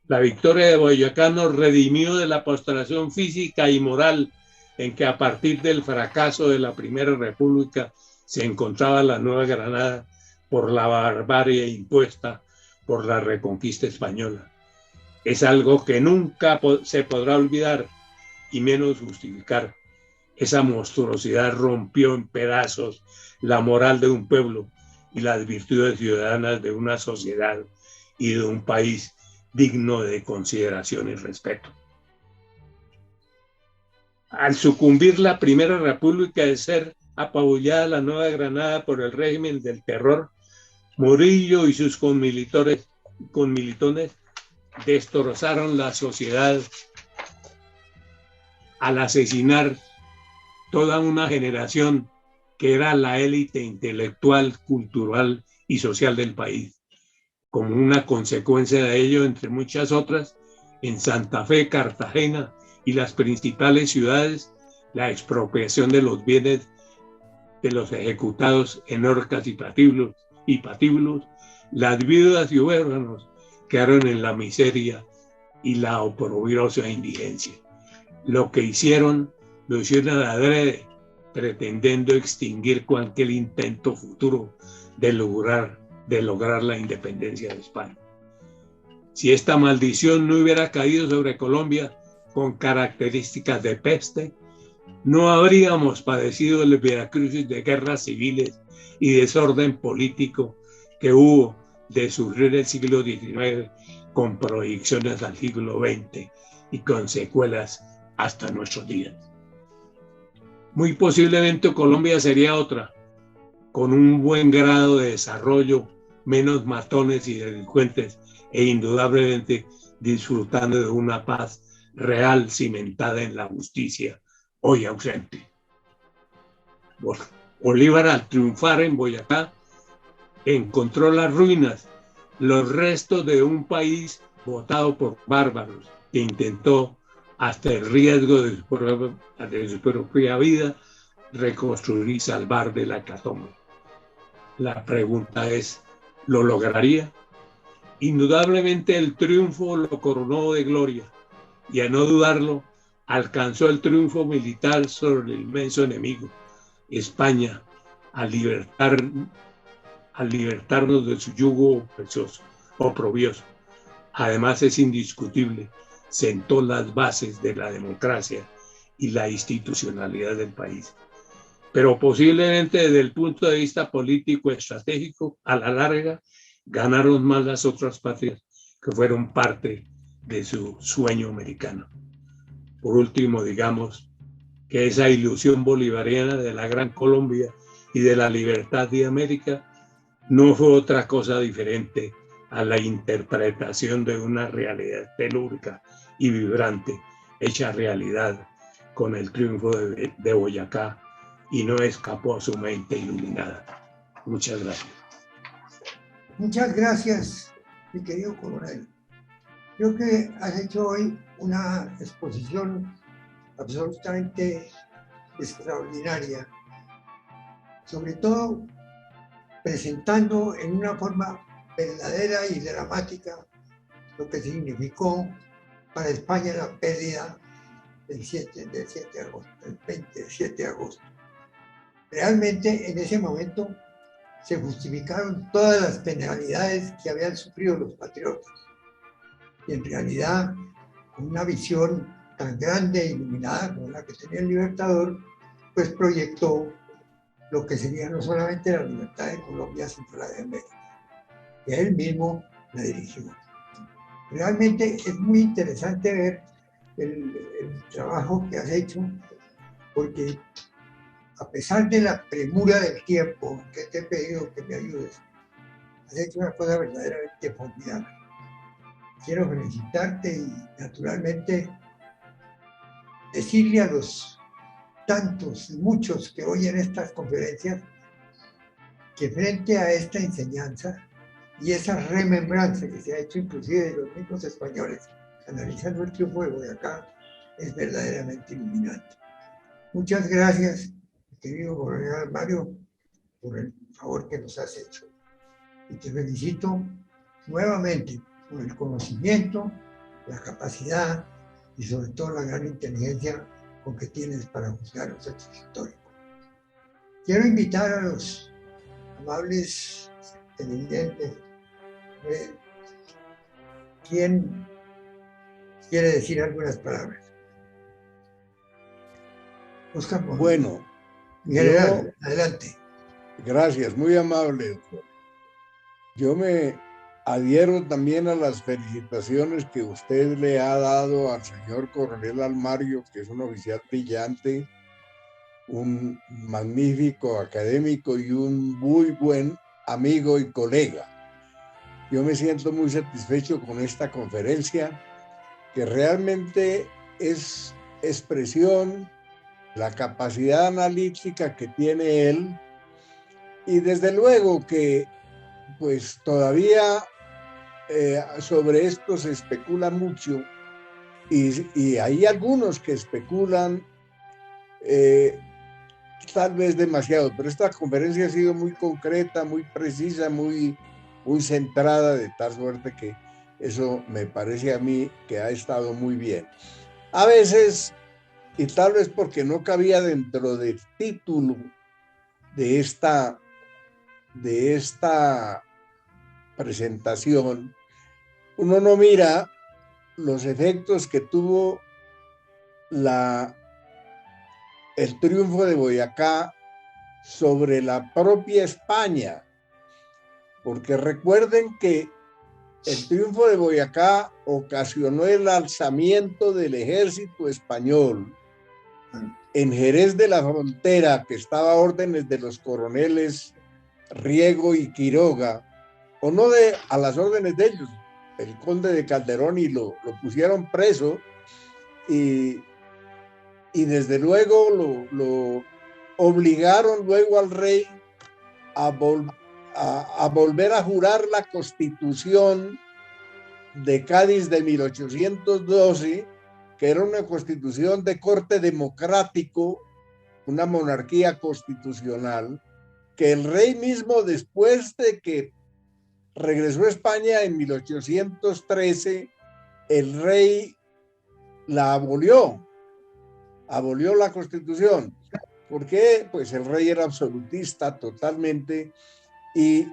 S2: La victoria de Boyacá nos redimió de la postración física y moral en que a partir del fracaso de la Primera República se encontraba la Nueva Granada por la barbarie impuesta por la reconquista española. Es algo que nunca se podrá olvidar y menos justificar. Esa monstruosidad rompió en pedazos la moral de un pueblo y las virtudes ciudadanas de una sociedad y de un país digno de consideración y respeto. Al sucumbir la Primera República de ser apabullada la Nueva Granada por el régimen del terror, Murillo y sus conmilitones destrozaron la sociedad al asesinar toda una generación que era la élite intelectual, cultural y social del país. Como una consecuencia de ello, entre muchas otras, en Santa Fe, Cartagena y las principales ciudades, la expropiación de los bienes de los ejecutados en horcas y patíbulos, las viudas y huérfanos quedaron en la miseria y la oprobiosa indigencia. Lo que hicieron, lo hicieron adrede, pretendiendo extinguir cualquier intento futuro de lograr la independencia de España. Si esta maldición no hubiera caído sobre Colombia con características de peste, no habríamos padecido el viacrucis de guerras civiles y desorden político que hubo de surgir el siglo XIX con proyecciones al siglo XX y con secuelas hasta nuestros días. Muy posiblemente Colombia sería otra, con un buen grado de desarrollo, menos matones y delincuentes e indudablemente disfrutando de una paz real cimentada en la justicia, hoy ausente. Bolívar, al triunfar en Boyacá, encontró las ruinas, los restos de un país botado por bárbaros que intentó, hasta el riesgo de su propia vida, reconstruir y salvar de la hecatombe. La pregunta es, ¿lo lograría? Indudablemente el triunfo lo coronó de gloria y, a no dudarlo, alcanzó el triunfo militar sobre el inmenso enemigo, España, al libertarnos de su yugo oprobioso. Además, es indiscutible, sentó las bases de la democracia y la institucionalidad del país. Pero posiblemente desde el punto de vista político estratégico, a la larga, ganaron más las otras patrias que fueron parte de su sueño americano. Por último, digamos que esa ilusión bolivariana de la Gran Colombia y de la libertad de América no fue otra cosa diferente a la interpretación de una realidad telúrica y vibrante, hecha realidad con el triunfo de Boyacá y no escapó a su mente iluminada. Muchas gracias.
S1: Muchas gracias, mi querido coronel. Creo que has hecho hoy una exposición absolutamente extraordinaria, sobre todo presentando en una forma verdadera y dramática lo que significó para España la pérdida del 7 de agosto, el 27 de agosto. Realmente en ese momento se justificaron todas las penalidades que habían sufrido los patriotas. Y en realidad, con una visión tan grande e iluminada como la que tenía el Libertador, pues proyectó lo que sería no solamente la libertad de Colombia, sino la de América. Y él mismo la dirigió. Realmente es muy interesante ver el trabajo que has hecho, porque a pesar de la premura del tiempo que te he pedido que me ayudes, has hecho una cosa verdaderamente formidable. Quiero felicitarte y naturalmente decirle a los tantos y muchos que oyen estas conferencias que frente a esta enseñanza y esa remembranza que se ha hecho inclusive de los mismos españoles analizando el triunfo de Boyacá es verdaderamente iluminante. Muchas gracias, querido coronel Mario, por el favor que nos has hecho. Y te felicito nuevamente por el conocimiento, la capacidad y sobre todo la gran inteligencia con que tienes para juzgar los hechos históricos. Quiero invitar a los amables televidentes, ¿quién quiere decir algunas palabras? Oscar,
S3: bueno,
S1: mi general, adelante.
S3: Gracias, muy amable, doctor. Yo me adhiero también a las felicitaciones que usted le ha dado al señor coronel Almario, que es un oficial brillante, un magnífico académico y un muy buen amigo y colega. Yo me siento muy satisfecho con esta conferencia, que realmente es expresión de la capacidad analítica que tiene él, y desde luego que pues todavía sobre esto se especula mucho, y hay algunos que especulan tal vez demasiado, pero esta conferencia ha sido muy concreta, muy precisa, muy centrada, de tal suerte que eso me parece a mí que ha estado muy bien. A veces, y tal vez porque no cabía dentro del título de esta presentación, uno no mira los efectos que tuvo el triunfo de Boyacá sobre la propia España, porque recuerden que el triunfo de Boyacá ocasionó el alzamiento del ejército español en Jerez de la Frontera, que estaba a órdenes de los coroneles Riego y Quiroga, o no a las órdenes de ellos, el conde de Calderón, y lo pusieron preso, y desde luego lo obligaron luego al rey a volver a jurar la Constitución de Cádiz de 1812, que era una constitución de corte democrático, una monarquía constitucional, que el rey mismo, después de que regresó a España en 1813, el rey la abolió la Constitución. ¿Por qué? Pues el rey era absolutista totalmente, y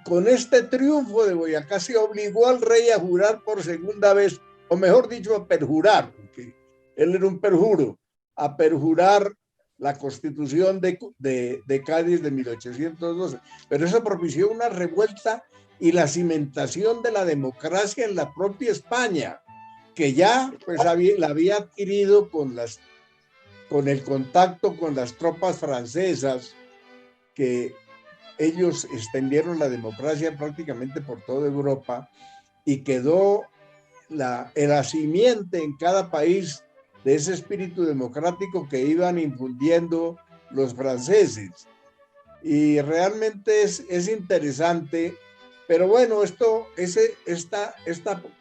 S3: con este triunfo de Boyacá se obligó al rey a jurar por segunda vez, o mejor dicho, a perjurar, porque él era un perjuro, a perjurar la Constitución de Cádiz de 1812. Pero eso propició una revuelta y la cimentación de la democracia en la propia España, que ya pues la había adquirido con el contacto con las tropas francesas, que ellos extendieron la democracia prácticamente por toda Europa, y quedó la simiente en cada país de ese espíritu democrático que iban infundiendo los franceses. Y realmente es interesante, pero bueno, esta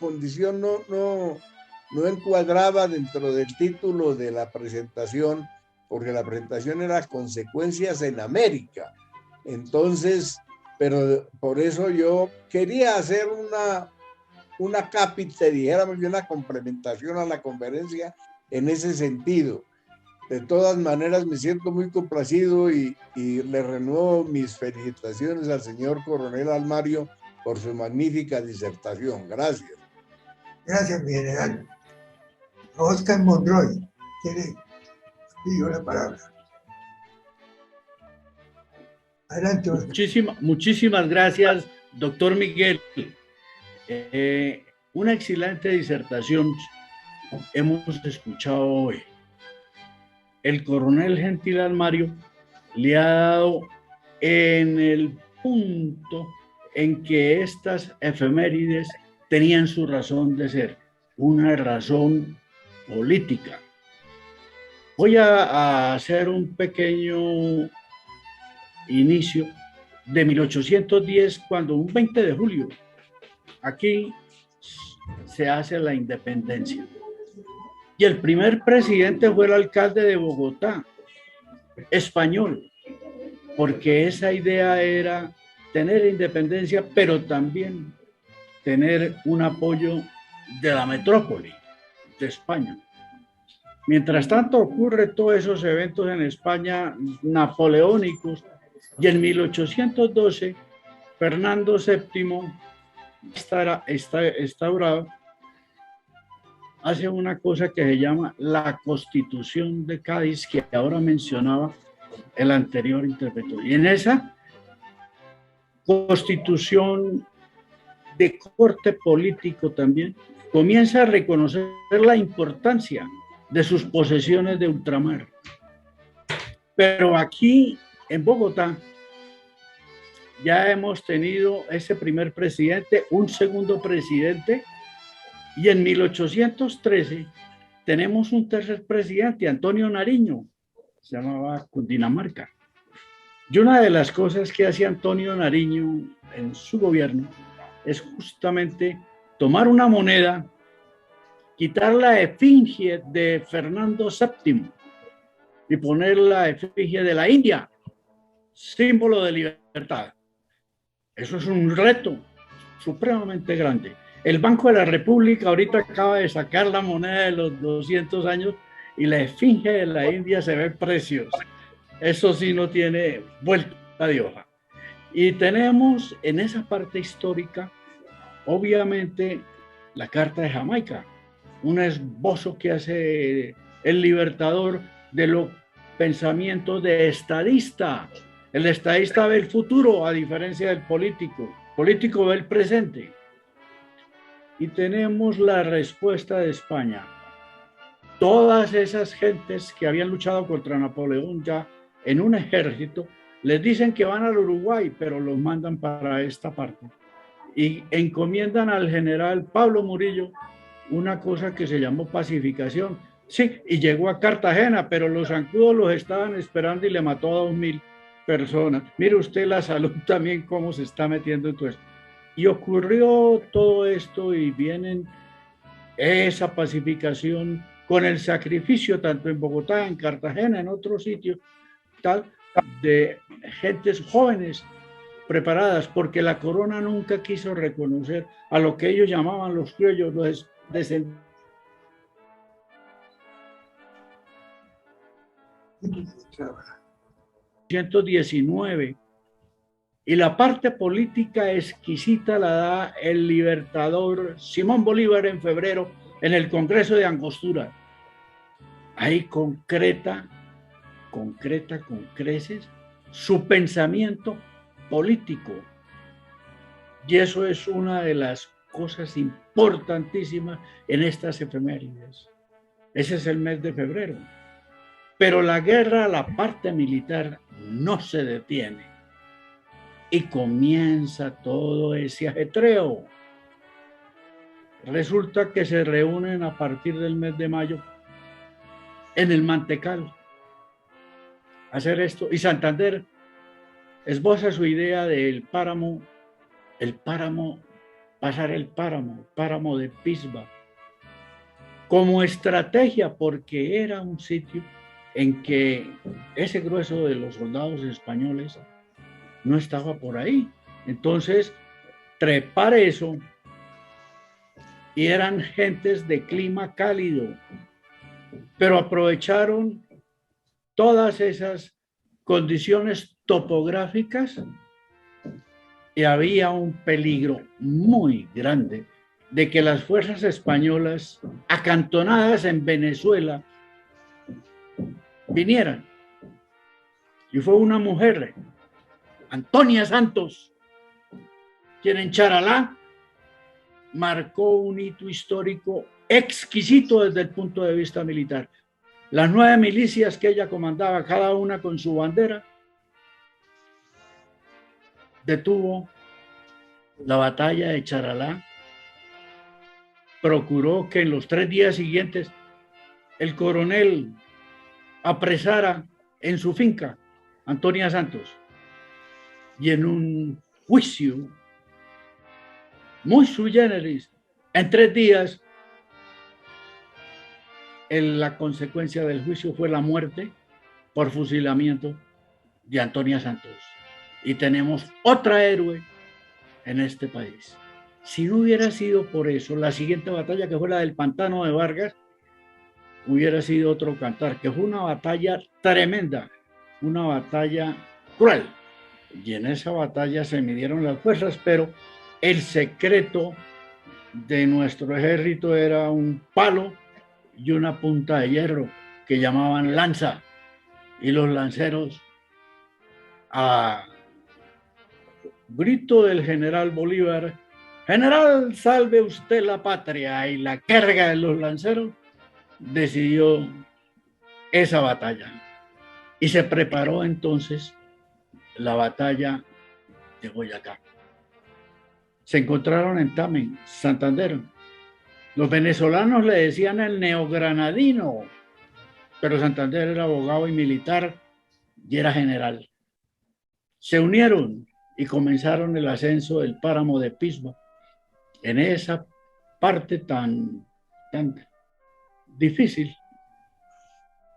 S3: condición no encuadraba dentro del título de la presentación, porque la presentación era Consecuencias en América. Entonces, pero por eso yo quería hacer una cápita, dijéramos, y una complementación a la conferencia en ese sentido. De todas maneras, me siento muy complacido y le renuevo mis felicitaciones al señor coronel Almario por su magnífica disertación. Gracias.
S1: Gracias, mi general. Oscar Monroy pidió la palabra. Adelante, Oscar.
S4: Muchísimas gracias, doctor Miguel. Una excelente disertación hemos escuchado hoy. El coronel Gentil Almario le ha dado en el punto en que estas efemérides tenían su razón de ser, una razón política. Voy a hacer un pequeño inicio de 1810, cuando un 20 de julio aquí se hace la independencia. Y el primer presidente fue el alcalde de Bogotá, español, porque esa idea era tener independencia, pero también tener un apoyo de la metrópoli de España. Mientras tanto ocurre todos esos eventos en España napoleónicos, y en 1812 Fernando VII instaurado, hace una cosa que se llama la Constitución de Cádiz, que ahora mencionaba el anterior interventor. Y en esa Constitución de corte político también comienza a reconocer la importancia de sus posesiones de ultramar. Pero aquí en Bogotá ya hemos tenido ese primer presidente, un segundo presidente, y en 1813 tenemos un tercer presidente, Antonio Nariño, se llamaba Cundinamarca. Y una de las cosas que hacía Antonio Nariño en su gobierno es justamente tomar una moneda, quitar la efigie de Fernando VII y poner la efigie de la India, símbolo de libertad. Eso es un reto supremamente grande. El Banco de la República ahorita acaba de sacar la moneda de los 200 años y la esfinge de la India se ve preciosa. Eso sí no tiene vuelta de hoja. Y tenemos en esa parte histórica, obviamente, la Carta de Jamaica, un esbozo que hace el libertador de los pensamientos de estadista. El estadista ve el futuro, a diferencia del político. El político ve el presente. Y tenemos la respuesta de España. Todas esas gentes que habían luchado contra Napoleón ya en un ejército, les dicen que van al Uruguay, pero los mandan para esta parte. Y encomiendan al general Pablo Murillo una cosa que se llamó pacificación. Sí, y llegó a Cartagena, pero los zancudos los estaban esperando y le mató a 2.000 personas. Mire usted la salud también cómo se está metiendo en todo esto. Y ocurrió todo esto y vienen esa pacificación con el sacrificio tanto en Bogotá, en Cartagena, en otros sitios, tal, de gentes jóvenes preparadas, porque la corona nunca quiso reconocer a lo que ellos llamaban los criollos, los descendientes. 119. Y la parte política exquisita la da el libertador Simón Bolívar en febrero en el Congreso de Angostura. Ahí concreta con creces su pensamiento político. Y eso es una de las cosas importantísimas en estas efemérides. Ese es el mes de febrero. Pero la guerra, la parte militar, no se detiene. Y comienza todo ese ajetreo. Resulta que se reúnen a partir del mes de mayo en el Mantecal hacer esto. Y Santander esboza su idea del páramo, pasar el páramo de Pisba, como estrategia, porque era un sitio en que ese grueso de los soldados españoles no estaba por ahí. Entonces, trepar eso, y eran gentes de clima cálido, pero aprovecharon todas esas condiciones topográficas y había un peligro muy grande de que las fuerzas españolas acantonadas en Venezuela vinieran. Y fue una mujer, Antonia Santos, quien en Charalá marcó un hito histórico exquisito desde el punto de vista militar. Las 9 milicias que ella comandaba, cada una con su bandera, detuvo la batalla de Charalá, procuró que en los 3 días siguientes el coronel apresara en su finca Antonia Santos, y en un juicio muy sui generis, en 3 días, la consecuencia del juicio fue la muerte por fusilamiento de Antonia Santos. Y tenemos otra héroe en este país. Si no hubiera sido por eso, la siguiente batalla, que fue la del Pantano de Vargas, hubiera sido otro cantar, que fue una batalla tremenda, una batalla cruel. Y en esa batalla se midieron las fuerzas, pero el secreto de nuestro ejército era un palo y una punta de hierro que llamaban lanza, y los lanceros, a grito del general Bolívar, general, salve usted la patria, y la carga de los lanceros decidió esa batalla. Y se preparó entonces la batalla de Boyacá. Se encontraron en Tamen, Santander. Los venezolanos le decían el neogranadino, pero Santander era abogado y militar y era general. Se unieron y comenzaron el ascenso del páramo de Pisba, en esa parte tan difícil.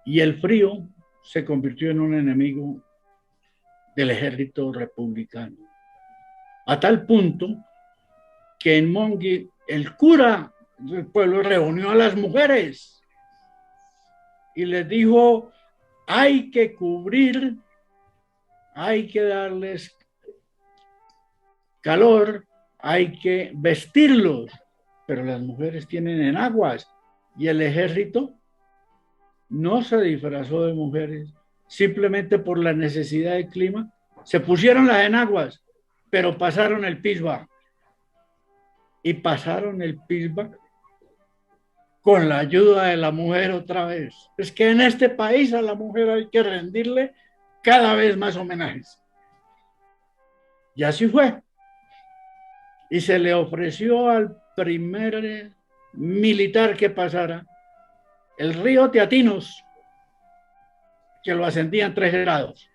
S4: Y el frío se convirtió en un enemigo del ejército republicano. A tal punto que en Monguí el cura del pueblo reunió a las mujeres y les dijo: hay que cubrir, hay que darles calor, hay que vestirlos, pero las mujeres tienen enaguas. Y el ejército no se disfrazó de mujeres simplemente por la necesidad del clima. Se pusieron las enaguas, pero pasaron el Pisba. Y pasaron el Pisba con la ayuda de la mujer otra vez. Es que en este país a la mujer hay que rendirle cada vez más homenajes. Y así fue. Y se le ofreció al primer militar que pasara el río Teatinos, que lo ascendían 3 grados.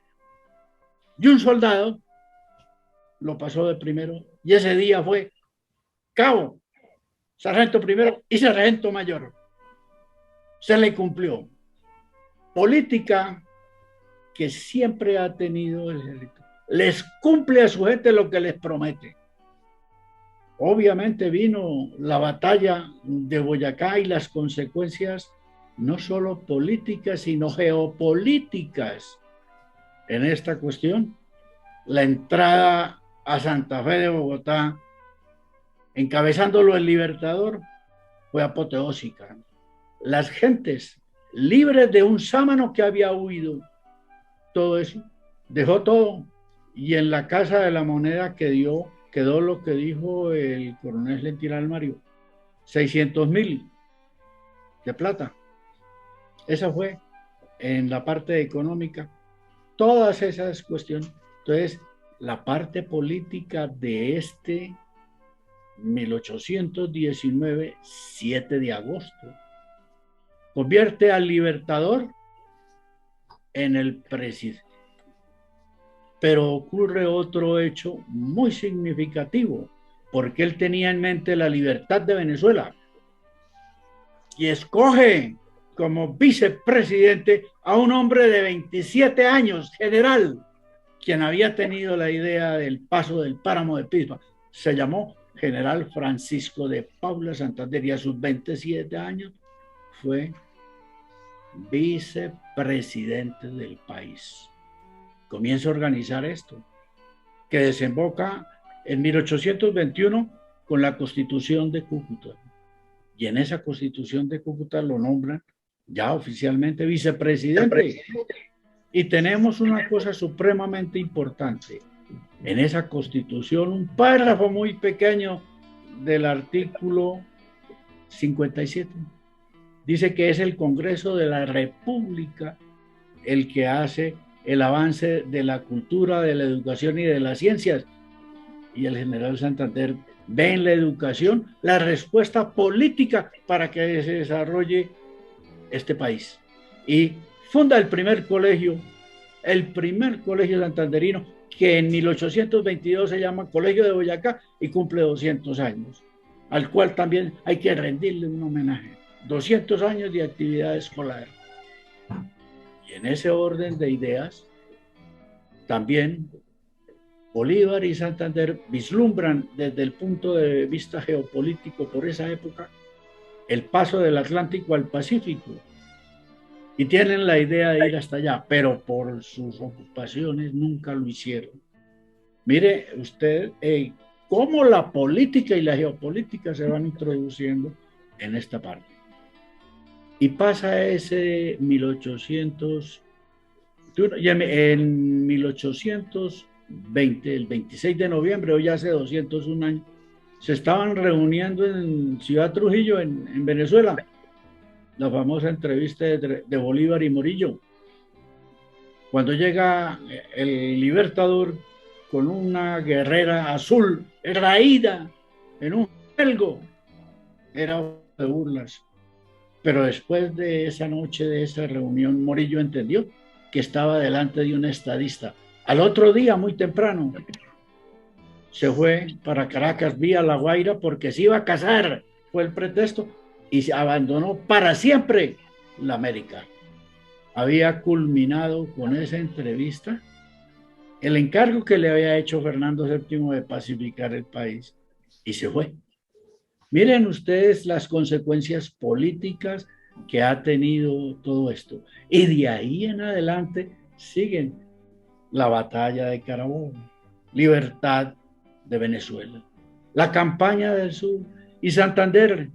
S4: Y un soldado lo pasó de primero, y ese día fue cabo, sargento primero y sargento mayor. Se le cumplió. Política que siempre ha tenido el ejército. Les cumple a su gente lo que les promete. Obviamente vino la batalla de Boyacá y las consecuencias no solo políticas, sino geopolíticas en esta cuestión. La entrada a Santa Fe de Bogotá, encabezándolo el Libertador, fue apoteósica. Las gentes libres de un sámano que había huido, todo eso, dejó todo, y en la Casa de la Moneda quedó lo que dijo el coronel Gentil Almario: 600.000 de plata. Esa fue en la parte económica, todas esas cuestiones. Entonces, la parte política de este 1819, 7 de agosto, convierte al libertador en el presidente. Pero ocurre otro hecho muy significativo, porque él tenía en mente la libertad de Venezuela y escoge como vicepresidente a un hombre de 27 años, general, quien había tenido la idea del paso del páramo de Pisba. Se llamó general Francisco de Paula Santander y a sus 27 años fue vicepresidente del país. Comienza a organizar esto, que desemboca en 1821 con la Constitución de Cúcuta. Y en esa Constitución de Cúcuta lo nombran ya oficialmente vicepresidente. Y tenemos una cosa supremamente importante. En esa Constitución, un párrafo muy pequeño del artículo 57. Dice que es el Congreso de la República el que hace el avance de la cultura, de la educación y de las ciencias. Y el general Santander ve en la educación la respuesta política para que se desarrolle este país. Y funda el primer colegio santanderino, que en 1822 se llama Colegio de Boyacá y cumple 200 años, al cual también hay que rendirle un homenaje. 200 años de actividad escolar. Y en ese orden de ideas, también Bolívar y Santander vislumbran desde el punto de vista geopolítico por esa época el paso del Atlántico al Pacífico y tienen la idea de ir hasta allá, pero por sus ocupaciones nunca lo hicieron. Mire usted cómo la política y la geopolítica se van introduciendo en esta parte. Y pasa ese 1800, en 1820, el 26 de noviembre, hoy hace 201 años, se estaban reuniendo en Ciudad Trujillo, en Venezuela, la famosa entrevista de Bolívar y Morillo. Cuando llega el Libertador con una guerrera azul, raída, en un jelgo, era de burlas. Pero después de esa noche, de esa reunión, Morillo entendió que estaba delante de un estadista. Al otro día, muy temprano, se fue para Caracas vía La Guaira porque se iba a casar, fue el pretexto, y se abandonó para siempre la América. Había culminado con esa entrevista el encargo que le había hecho Fernando VII de pacificar el país y se fue. Miren ustedes las consecuencias políticas que ha tenido todo esto. Y de ahí en adelante siguen la batalla de Carabobo, libertad de Venezuela, la campaña del sur y Santander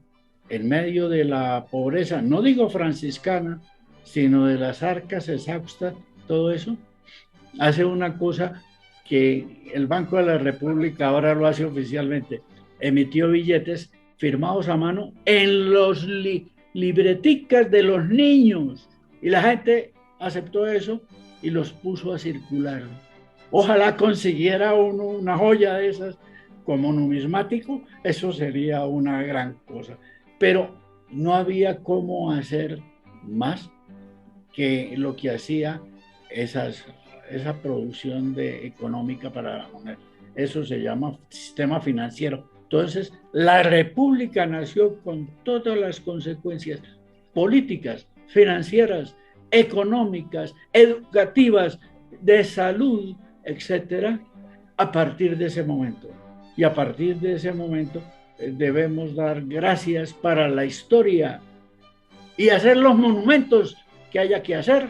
S4: en medio de la pobreza, no digo franciscana, sino de las arcas exhaustas, todo eso, hace una cosa que el Banco de la República ahora lo hace oficialmente, emitió billetes firmados a mano en los libreticas de los niños y la gente aceptó eso y los puso a circular. Ojalá consiguiera uno una joya de esas como numismático, eso sería una gran cosa. Pero no había cómo hacer más que lo que hacía esa producción económica para la moneda. Eso se llama sistema financiero. Entonces, la República nació con todas las consecuencias políticas, financieras, económicas, educativas, de salud, etcétera, a partir de ese momento. Y a partir de ese momento debemos dar gracias para la historia y hacer los monumentos que haya que hacer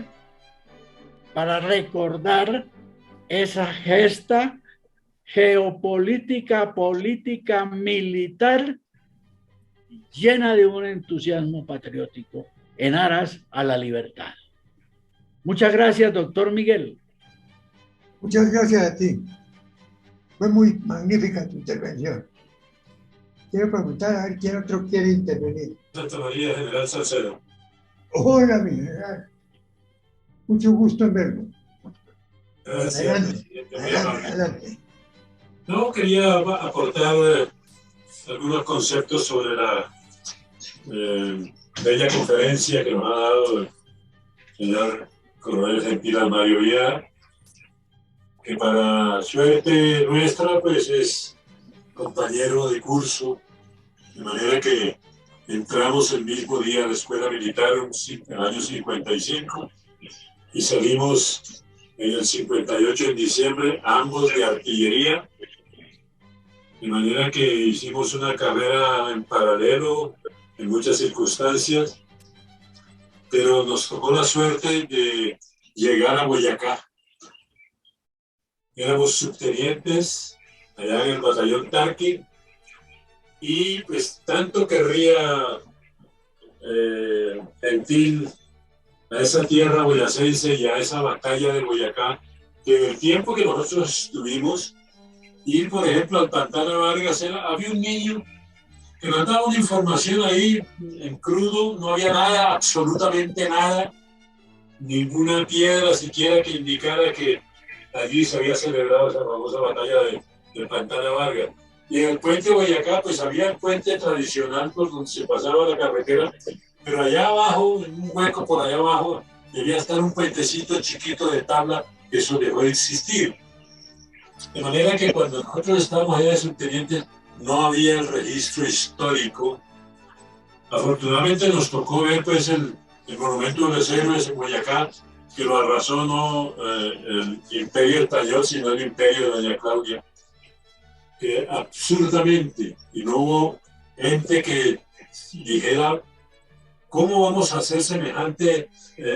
S4: para recordar esa gesta geopolítica, política, militar, llena de un entusiasmo patriótico en aras a la libertad. Muchas gracias, doctor Miguel.
S1: Muchas gracias a ti. Fue muy magnífica tu intervención. Quiero preguntar a ver quién otro quiere intervenir.
S5: Santa María, general Salcedo.
S1: Hola, mi general. Mucho gusto en verlo.
S5: Gracias.
S1: Adelante.
S5: No, quería aportar algunos conceptos sobre bella conferencia que nos ha dado el señor coronel Gentil Almario Villa, que para suerte nuestra, pues es compañero de curso, de manera que entramos el mismo día a la escuela militar en el año 55 y salimos en el 58 en diciembre, ambos de artillería, de manera que hicimos una carrera en paralelo en muchas circunstancias, pero nos tocó la suerte de llegar a Boyacá. Éramos subtenientes allá en el batallón Tarqui y pues tanto querría Gentil a esa tierra boyacense y a esa batalla de Boyacá, que en el tiempo que nosotros estuvimos, ir por ejemplo al Pantano Vargas, había un niño que nos daba una información ahí en crudo, no había nada, absolutamente nada, ninguna piedra siquiera que indicara que allí se había celebrado esa famosa batalla del Pantano Vargas. Y en el puente de Boyacá, pues había el puente tradicional por donde se pasaba la carretera, pero allá abajo, en un hueco por allá abajo, debía estar un puentecito chiquito de tabla, que eso dejó de existir. De manera que cuando nosotros estábamos allá de subtenientes, no había el registro histórico. Afortunadamente nos tocó ver pues el monumento de los héroes en Boyacá, que lo arrasó no el imperio español, sino el imperio de doña Claudia. Que absurdamente, y no hubo gente que dijera cómo vamos a hacer semejante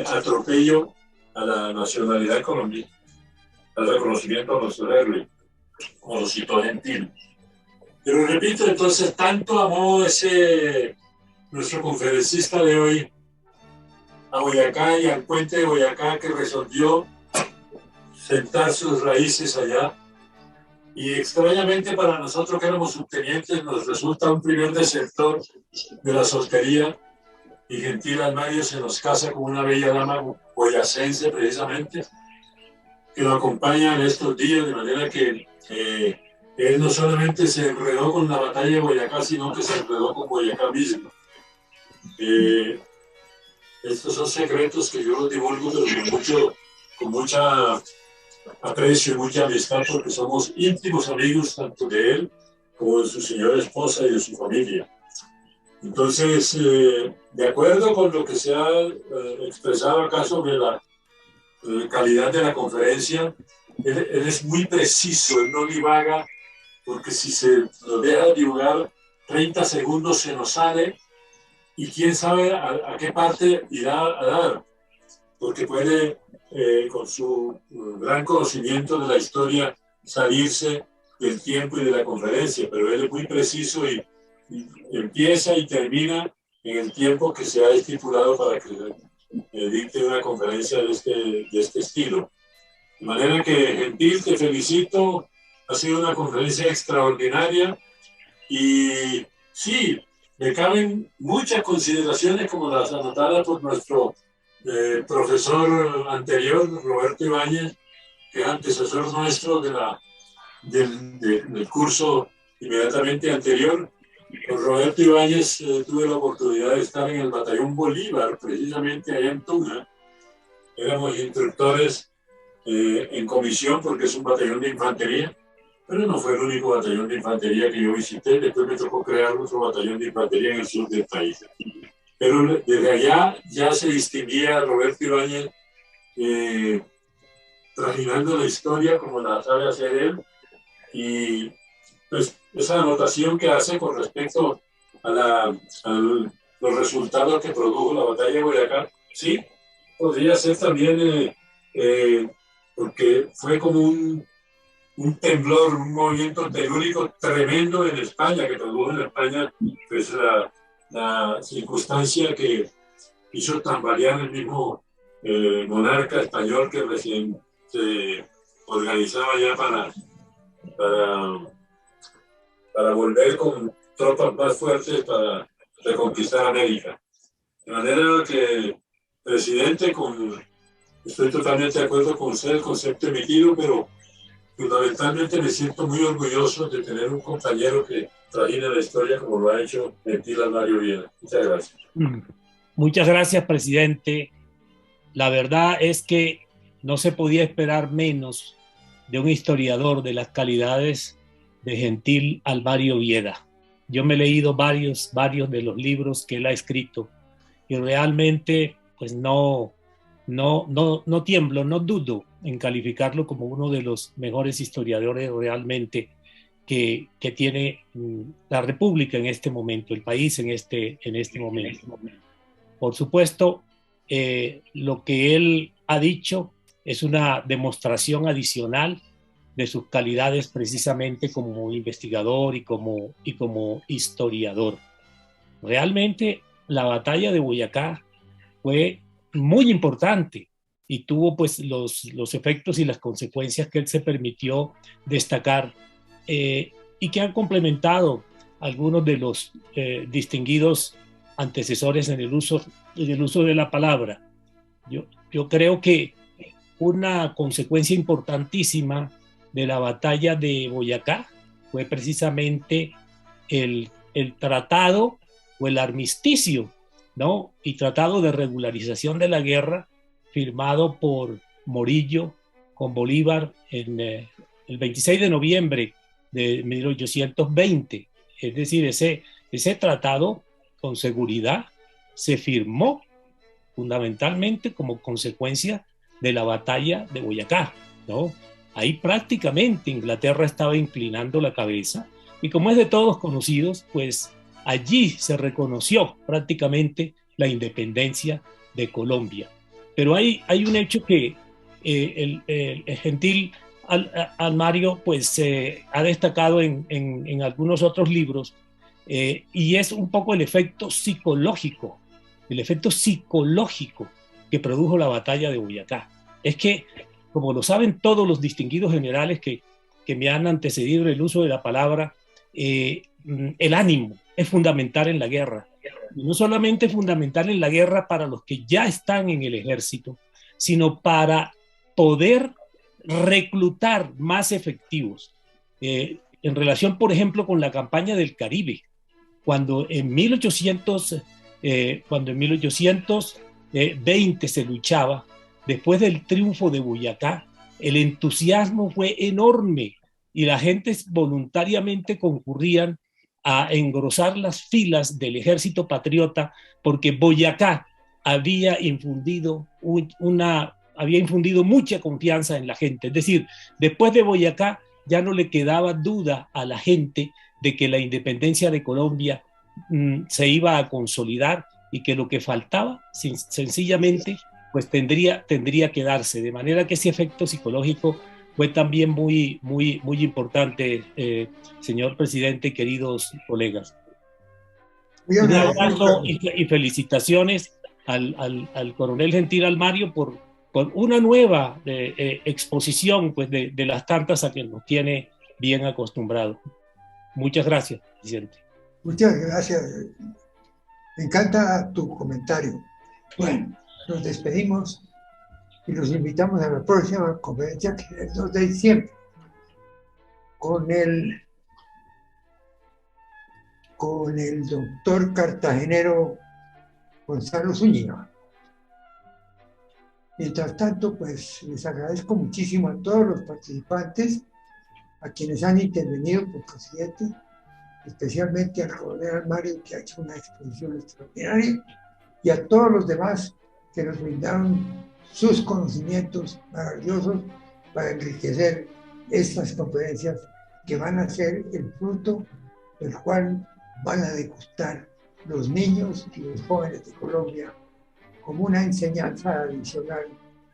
S5: atropello a la nacionalidad colombiana, al reconocimiento a nuestro héroe, como lo citó Gentil. Pero repito, entonces, tanto amó nuestro conferencista de hoy a Boyacá y al puente de Boyacá, que resolvió sentar sus raíces allá. Y extrañamente para nosotros que éramos subtenientes nos resulta un primer desertor de la soltería, y Gentil Almario se nos casa con una bella dama boyacense precisamente, que lo acompaña en estos días, de manera que él no solamente se enredó con la batalla de Boyacá, sino que se enredó con Boyacá mismo. Estos son secretos que yo los divulgo, pero con mucha aprecio y mucha amistad, porque somos íntimos amigos tanto de él como de su señora esposa y de su familia. Entonces, de acuerdo con lo que se ha expresado acá sobre la calidad de la conferencia, él es muy preciso, él no divaga, porque si se nos deja divagar 30 segundos se nos sale y quién sabe a qué parte irá a dar, porque puede con su gran conocimiento de la historia salirse del tiempo y de la conferencia, pero él es muy preciso y empieza y termina en el tiempo que se ha estipulado para que dicte una conferencia de este estilo. De manera que, Gentil, te felicito, ha sido una conferencia extraordinaria y sí, me caben muchas consideraciones como las anotadas por nuestro profesor anterior, Roberto Ibáñez, que es antecesor nuestro del curso inmediatamente anterior. Con Roberto Ibáñez tuve la oportunidad de estar en el batallón Bolívar, precisamente allá en Tuna. Éramos instructores en comisión porque es un batallón de infantería, pero no fue el único batallón de infantería que yo visité. Después me tocó crear otro batallón de infantería en el sur del país. Pero desde allá ya se distinguía Roberto Ibáñez trajinando la historia como la sabe hacer él, y pues esa anotación que hace con respecto a los resultados que produjo la batalla de Boyacá, sí, podría ser también porque fue como un temblor, un movimiento telúrico tremendo en España, que produjo en España pues, la circunstancia que hizo tambalear el mismo monarca español que recién se organizaba ya para volver con tropas más fuertes para reconquistar América. De manera que, presidente, estoy totalmente de acuerdo con usted, el concepto emitido, pero fundamentalmente me siento muy orgulloso de tener un compañero que trajina la historia como lo ha hecho Gentil Almario Villa. Muchas gracias.
S6: Muchas gracias, presidente. La verdad es que no se podía esperar menos de un historiador de las calidades de Gentil Almario Vieda. Yo me he leído varios de los libros que él ha escrito y realmente pues no tiemblo, no dudo en calificarlo como uno de los mejores historiadores realmente que tiene la República en este momento, el país en este momento. Por supuesto, lo que él ha dicho es una demostración adicional de sus calidades precisamente como investigador y como historiador. Realmente la batalla de Boyacá fue muy importante y tuvo pues los efectos y las consecuencias que él se permitió destacar y que han complementado algunos de los distinguidos antecesores en el uso de la palabra. Yo creo que una consecuencia importantísima de la batalla de Boyacá fue precisamente el tratado o el armisticio, ¿no? Y tratado de regularización de la guerra firmado por Morillo con Bolívar en el 26 de noviembre de 1820. Es decir, ese tratado con seguridad se firmó fundamentalmente como consecuencia de la batalla de Boyacá, ¿no? Ahí prácticamente Inglaterra estaba inclinando la cabeza y como es de todos conocidos, pues allí se reconoció prácticamente la independencia de Colombia. Pero hay un hecho que el Gentil Almario pues ha destacado en algunos otros libros y es un poco el efecto psicológico que produjo la batalla de Boyacá. Es que, como lo saben todos los distinguidos generales que me han antecedido en el uso de la palabra, el ánimo es fundamental en la guerra. Y no solamente fundamental en la guerra para los que ya están en el ejército, sino para poder reclutar más efectivos. En relación, por ejemplo, con la campaña del Caribe, cuando en 1820 se luchaba, después del triunfo de Boyacá, el entusiasmo fue enorme y la gente voluntariamente concurrían a engrosar las filas del ejército patriota porque Boyacá había infundido mucha confianza en la gente. Es decir, después de Boyacá ya no le quedaba duda a la gente de que la independencia de Colombia se iba a consolidar y que lo que faltaba sencillamente pues tendría que darse, de manera que ese efecto psicológico fue también muy importante, señor presidente y queridos colegas. Un abrazo y felicitaciones al coronel Gentil Almario por una nueva exposición pues, de las tantas a que nos tiene bien acostumbrados. Muchas gracias, presidente.
S1: Muchas gracias. Me encanta tu comentario. Bueno, nos despedimos y los invitamos a la próxima conferencia, que es el 2 de diciembre, con el doctor cartagenero Gonzalo Zúñiga. Mientras tanto, pues les agradezco muchísimo a todos los participantes, a quienes han intervenido por presidente, especialmente al coronel Almario, que ha hecho una exposición extraordinaria, y a todos los demás que nos brindaron sus conocimientos maravillosos para enriquecer estas conferencias que van a ser el fruto del cual van a degustar los niños y los jóvenes de Colombia como una enseñanza adicional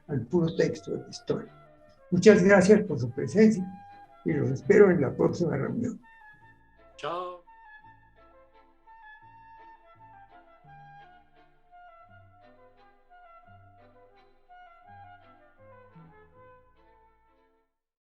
S1: al puro texto de la historia. Muchas gracias por su presencia y los espero en la próxima reunión.
S7: Chao.